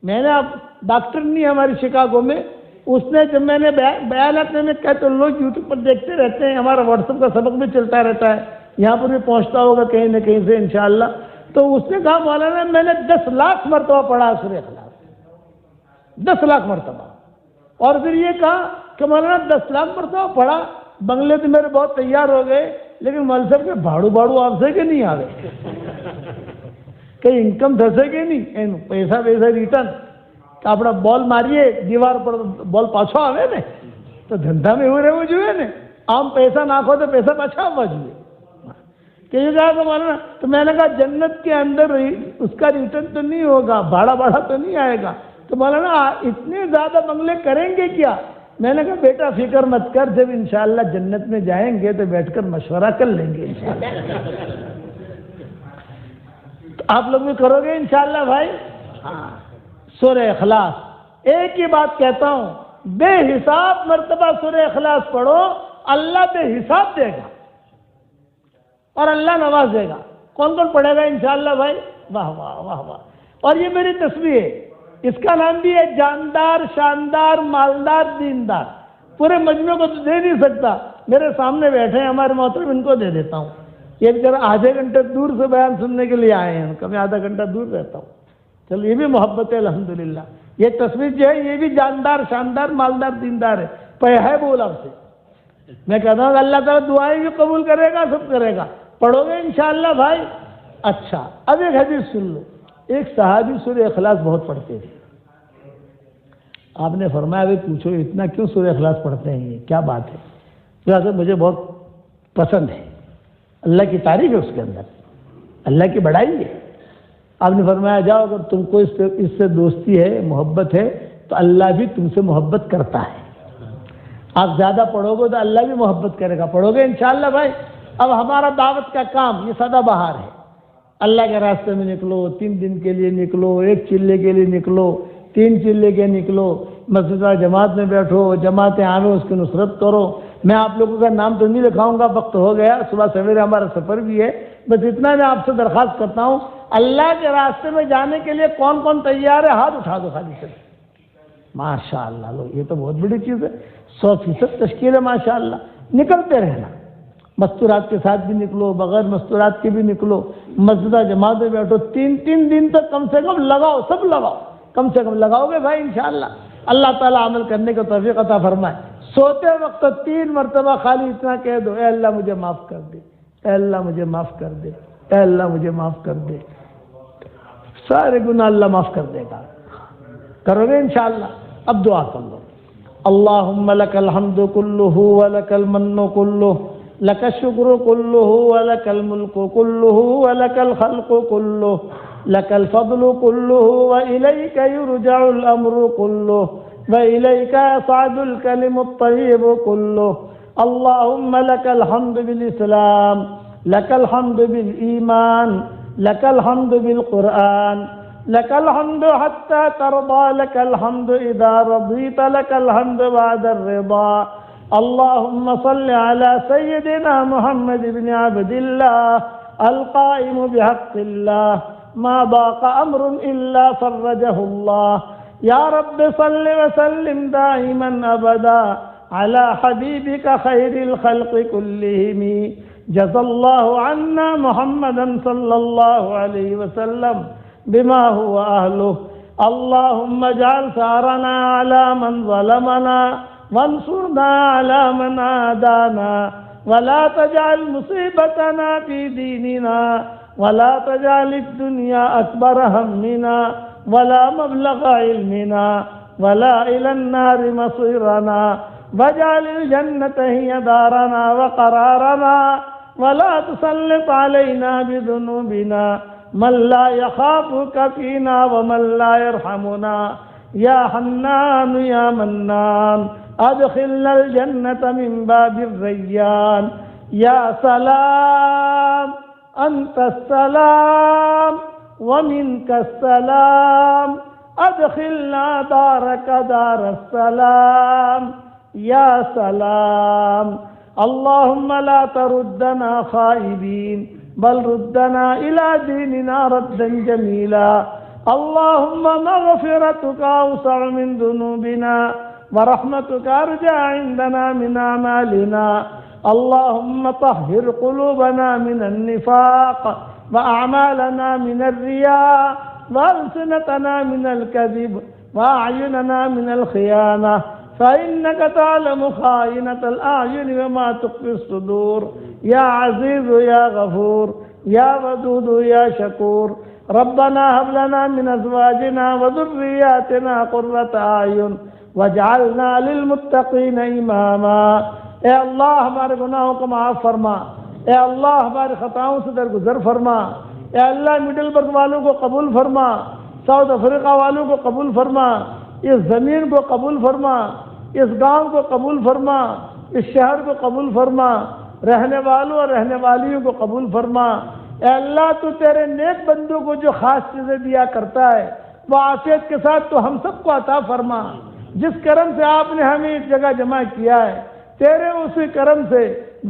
میں نے اب ڈاکٹر نہیں ہماری شکاگو میں، اس نے جب میں نے بیانات میں کہتے تو لوگ یوٹیوب پر دیکھتے رہتے ہیں، ہمارا واٹس ایپ کا سبق بھی چلتا رہتا ہے، یہاں پر بھی پہنچتا ہوگا کہیں نہ کہیں سے انشاءاللہ. تو اس نے کہا مولانا میں نے 10 لاکھ مرتبہ پڑھا سورہ اخلاص، 10 لاکھ مرتبہ. اور پھر یہ کہا کہ مولانا 10 لاکھ مرتبہ پڑھا، بنگلے تو میرے بہت تیار ہو گئے، لیکن مول صاحب کے بھاڑو آپ سے کہ نہیں آ گئے، کہیں انکم دھسے کہ نہیں، پیسہ ریٹرن کہ اپنا بال ماریے دیوار پر بال پاچھو آوے نے تو دھندا میں ہوئے رہے جو ہے نے عام پیسہ ناکھو تو پیسہ پاچھا آوا جوئے. کہ یہ کہا کہ مولانا تو میں نے کہا جنت کے اندر اس کا ریٹرن تو نہیں ہوگا، بھاڑا تو نہیں آئے گا. تو مولانا اتنے زیادہ بنگلے کریں گے کیا؟ میں نے کہا بیٹا فکر مت کر، جب انشاءاللہ جنت میں جائیں گے تو بیٹھ کر مشورہ کر لیں گے انشاءاللہ. تو آپ لوگ بھی کرو گے انشاءاللہ بھائی. ہاں سورہ اخلاص. ایک ہی بات کہتا ہوں، بے حساب مرتبہ سورہ اخلاص پڑھو، اللہ بے حساب دے گا اور اللہ نواز دے گا. کون پڑھے گا انشاءاللہ بھائی؟ واہ واہ واہ واہ. اور یہ میری تصویر ہے، اس کا نام بھی ہے جاندار، شاندار، مالدار، دیندار. پورے مجموعے کو تو دے نہیں سکتا، میرے سامنے بیٹھے ہیں ہمارے محترم، ان کو دے دیتا ہوں. یہ بیچارہ آدھے گھنٹے دور سے بیان سننے کے لیے آئے ہیں، کبھی آدھا گھنٹہ دور رہتا ہوں. چلو یہ بھی محبت ہے الحمدللہ. یہ تصویر جو ہے یہ بھی جاندار، شاندار، مالدار، دیندار ہے. ہے بول آپ سے میں کہتا ہوں کہ اللہ تعالیٰ دعائیں بھی قبول کرے گا، سب کرے گا. پڑھو گے انشاءاللہ بھائی. اچھا اب ایک حدیث سن لو. ایک صحابی سورہ اخلاص بہت پڑھتے تھے. آپ نے فرمایا ابھی پوچھو اتنا کیوں سورہ اخلاص پڑھتے ہیں، یہ کیا بات ہے؟ لہٰذا مجھے بہت پسند ہے، اللہ کی تعریف ہے اس کے اندر، اللہ کی بڑائی ہے. آپ نے فرمایا جاؤ اگر تم کو اس سے دوستی ہے، محبت ہے تو اللہ بھی تم سے محبت کرتا ہے. آپ زیادہ پڑھو گے تو اللہ بھی محبت کرے گا. پڑھو گے انشاءاللہ بھائی. اب ہمارا دعوت کا کام یہ سدا بہار ہے. اللہ کے راستے میں نکلو، 3 دن کے لیے نکلو، 1 چلے کے لیے نکلو، 3 چلے کے نکلو، مسجد جماعت میں بیٹھو، جماعتیں آوے اس کی نصرت کرو، میں آپ لوگوں کا نام تو نہیں لکھاؤں گا، وقت ہو گیا، صبح سویرے ہمارا سفر بھی ہے، بس اتنا میں آپ سے درخواست کرتا ہوں، اللہ کے راستے میں جانے کے لیے کون کون تیار ہے؟ ہاتھ اٹھا دو خالی سے۔ ماشاء اللہ، لو یہ تو بہت بڑی چیز ہے، 100% تشکیل ہے ماشاء اللہ۔ نکلتے رہنا، مستورات کے ساتھ بھی نکلو، بغیر مستورات کے بھی نکلو، مسجدہ جماعت میں بیٹھو، 3 دن تک کم سے کم لگاؤ، سب لگاؤ، کم سے کم لگاؤ گے بھائی انشاءاللہ اللہ تعالیٰ عمل کرنے کا توفیق عطا فرمائے۔ سوتے وقت 3 مرتبہ خالی اتنا کہہ دو، اے اللہ مجھے معاف کر دے، اے اللہ مجھے معاف کر دے، اے اللہ مجھے معاف کر دے، سارے گناہ اللہ معاف کر دے گا۔ کرو گے انشاءاللہ؟ اب دعا کر لو۔ اللہم لک الحمد کلہ ولک المن کلہ لک الشکر کلہ ولک الملک کلہ ولک الخلق کلہ لک الفضل کلہ وإلیک یرجع الامر کلہ وإلیک یصعد الکلم الطیب کلہ۔ اللہم لک الحمد بالاسلام، لک الحمد بالایمان، لک الحمد بالقرآن، لك الحمد حتى ترضى، لك الحمد إذا رضيت، لك الحمد بعد الرضا۔ اللهم صل على سيدنا محمد بن عبد الله القائم بحق الله، ما ضاق أمر إلا فرجه الله۔ يا رب صل وسلم دائما أبدا على حبيبك خير الخلق كلهم، جزى الله عنا محمدا صلى الله عليه وسلم بما هو أهله۔ اللهم اجعل ثارنا على من ظلمنا وانصرنا على من عادانا، ولا تجعل مصيبتنا في ديننا، ولا تجعل الدنيا أكبر همنا ولا مبلغ علمنا ولا إلى النار مصيرنا، واجعل الجنة هي دارنا وقرارنا، ولا تسلط علينا بذنوبنا من لا يخافك فينا ومن لا يرحمنا۔ يا حنان يا منان ادخلنا الجنة من باب الريان۔ يا سلام أنت السلام ومنك السلام، ادخلنا دارك دار السلام۔ يا سلام، اللهم لا تردنا خائبين بل ردنا إلى ديننا ردا جميلا۔ اللهم مغفرتك أوسع من ذنوبنا ورحمتك أرجى عندنا من أعمالنا۔ اللهم طهر قلوبنا من النفاق وأعمالنا من الرياء وألسنتنا من الكذب وأعيننا من الخيانة، فإنك تعلم خائنة الأعين وما تخفي الصدور۔ يا عزيز يا غفور يا ودود يا شكور، ربنا هب لنا من أزواجنا وذرياتنا قرة أعين واجعلنا للمتقين إماما۔ اے اللہ ہمارے گناہوں کو معاف فرما، اے اللہ ہمارے خطاؤں سے درگزر فرما، اے اللہ مڈل برگ والوں کو قبول فرما، ساؤتھ افریقہ والوں کو قبول فرما، اس زمین کو قبول فرما، اس گاؤں کو قبول فرما، اس شہر کو قبول فرما، رہنے والوں اور رہنے والیوں کو قبول فرما۔ اے اللہ تو تیرے نیک بندوں کو جو خاص چیزیں دیا کرتا ہے وہ عافیت کے ساتھ تو ہم سب کو عطا فرما۔ جس کرم سے آپ نے ہمیں اس جگہ جمع کیا ہے، تیرے اسی کرم سے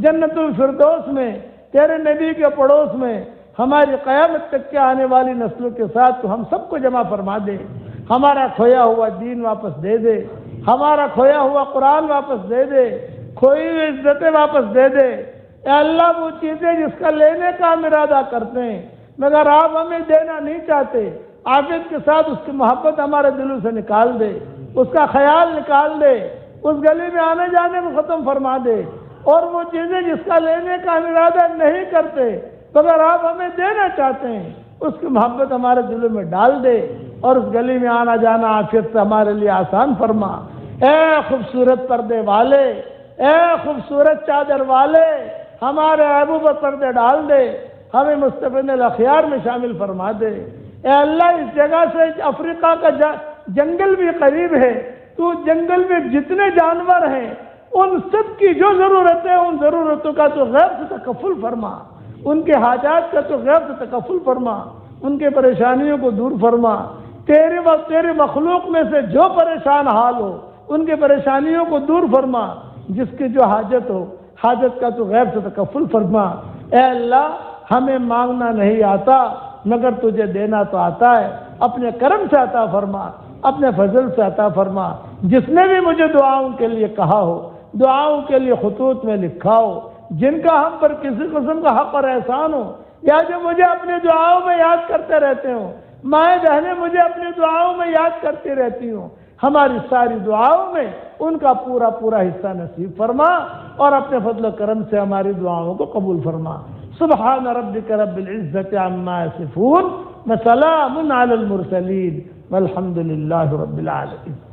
جنت الفردوس میں تیرے نبی کے پڑوس میں ہماری قیامت تک کے آنے والی نسلوں کے ساتھ تو ہم سب کو جمع فرما دے۔ ہمارا کھویا ہوا دین واپس دے دے، ہمارا کھویا ہوا قرآن واپس دے دے، کھوئی ہوئی عزتیں واپس دے دے۔ اے اللہ وہ چیزیں جس کا لینے کا ہم ارادہ کرتے ہیں مگر آپ ہمیں دینا نہیں چاہتے، عافیت کے ساتھ اس کی محبت ہمارے دلوں سے نکال دے، اس کا خیال نکال دے، اس گلی میں آنے جانے کو ختم فرما دے، اور وہ چیزیں جس کا لینے کا ہم ارادہ نہیں کرتے مگر آپ ہمیں دینا چاہتے ہیں اس کی محبت ہمارے دلوں میں ڈال دے، اور اس گلی میں آنا جانا عافیت سے ہمارے لیے آسان فرما۔ اے خوبصورت پردے والے، اے خوبصورت چادر والے، ہمارے عیبوں پر پردے ڈال دے، ہمیں مصطفین الاخیار میں شامل فرما دے۔ اے اللہ اس جگہ سے افریقہ کا جنگل بھی قریب ہے، تو جنگل میں جتنے جانور ہیں ان سب کی جو ضرورت ہے ان ضرورتوں کا تو غیب سے تکفل فرما، ان کے حاجات کا تو غیب سے تکفل فرما، ان کے پریشانیوں کو دور فرما۔ تیری مخلوق میں سے جو پریشان حال ہو ان کے پریشانیوں کو دور فرما۔ جس کی جو حاجت ہو حاجت کا تو غیر سے تکفل فرما۔ اے اللہ ہمیں مانگنا نہیں آتا مگر تجھے دینا تو آتا ہے، اپنے کرم سے عطا فرما، اپنے فضل سے عطا فرما۔ جس نے بھی مجھے دعاؤں کے لیے کہا ہو، دعاؤں کے لیے خطوط میں لکھا ہو، جن کا ہم پر کسی قسم کا حق اور احسان ہو، یا جو مجھے اپنی دعاؤں میں یاد کرتے رہتے ہوں، مائیں بہنیں مجھے اپنی دعاؤں میں یاد کرتی رہتی ہوں، ہماری ساری دعاؤں میں ان کا پورا پورا حصہ نصیب فرما اور اپنے فضل و کرم سے ہماری دعاؤں کو قبول فرما۔ سبحان ربک رب العزت عما یصفون وسلام علی المرسلین والحمد للہ رب العالمین۔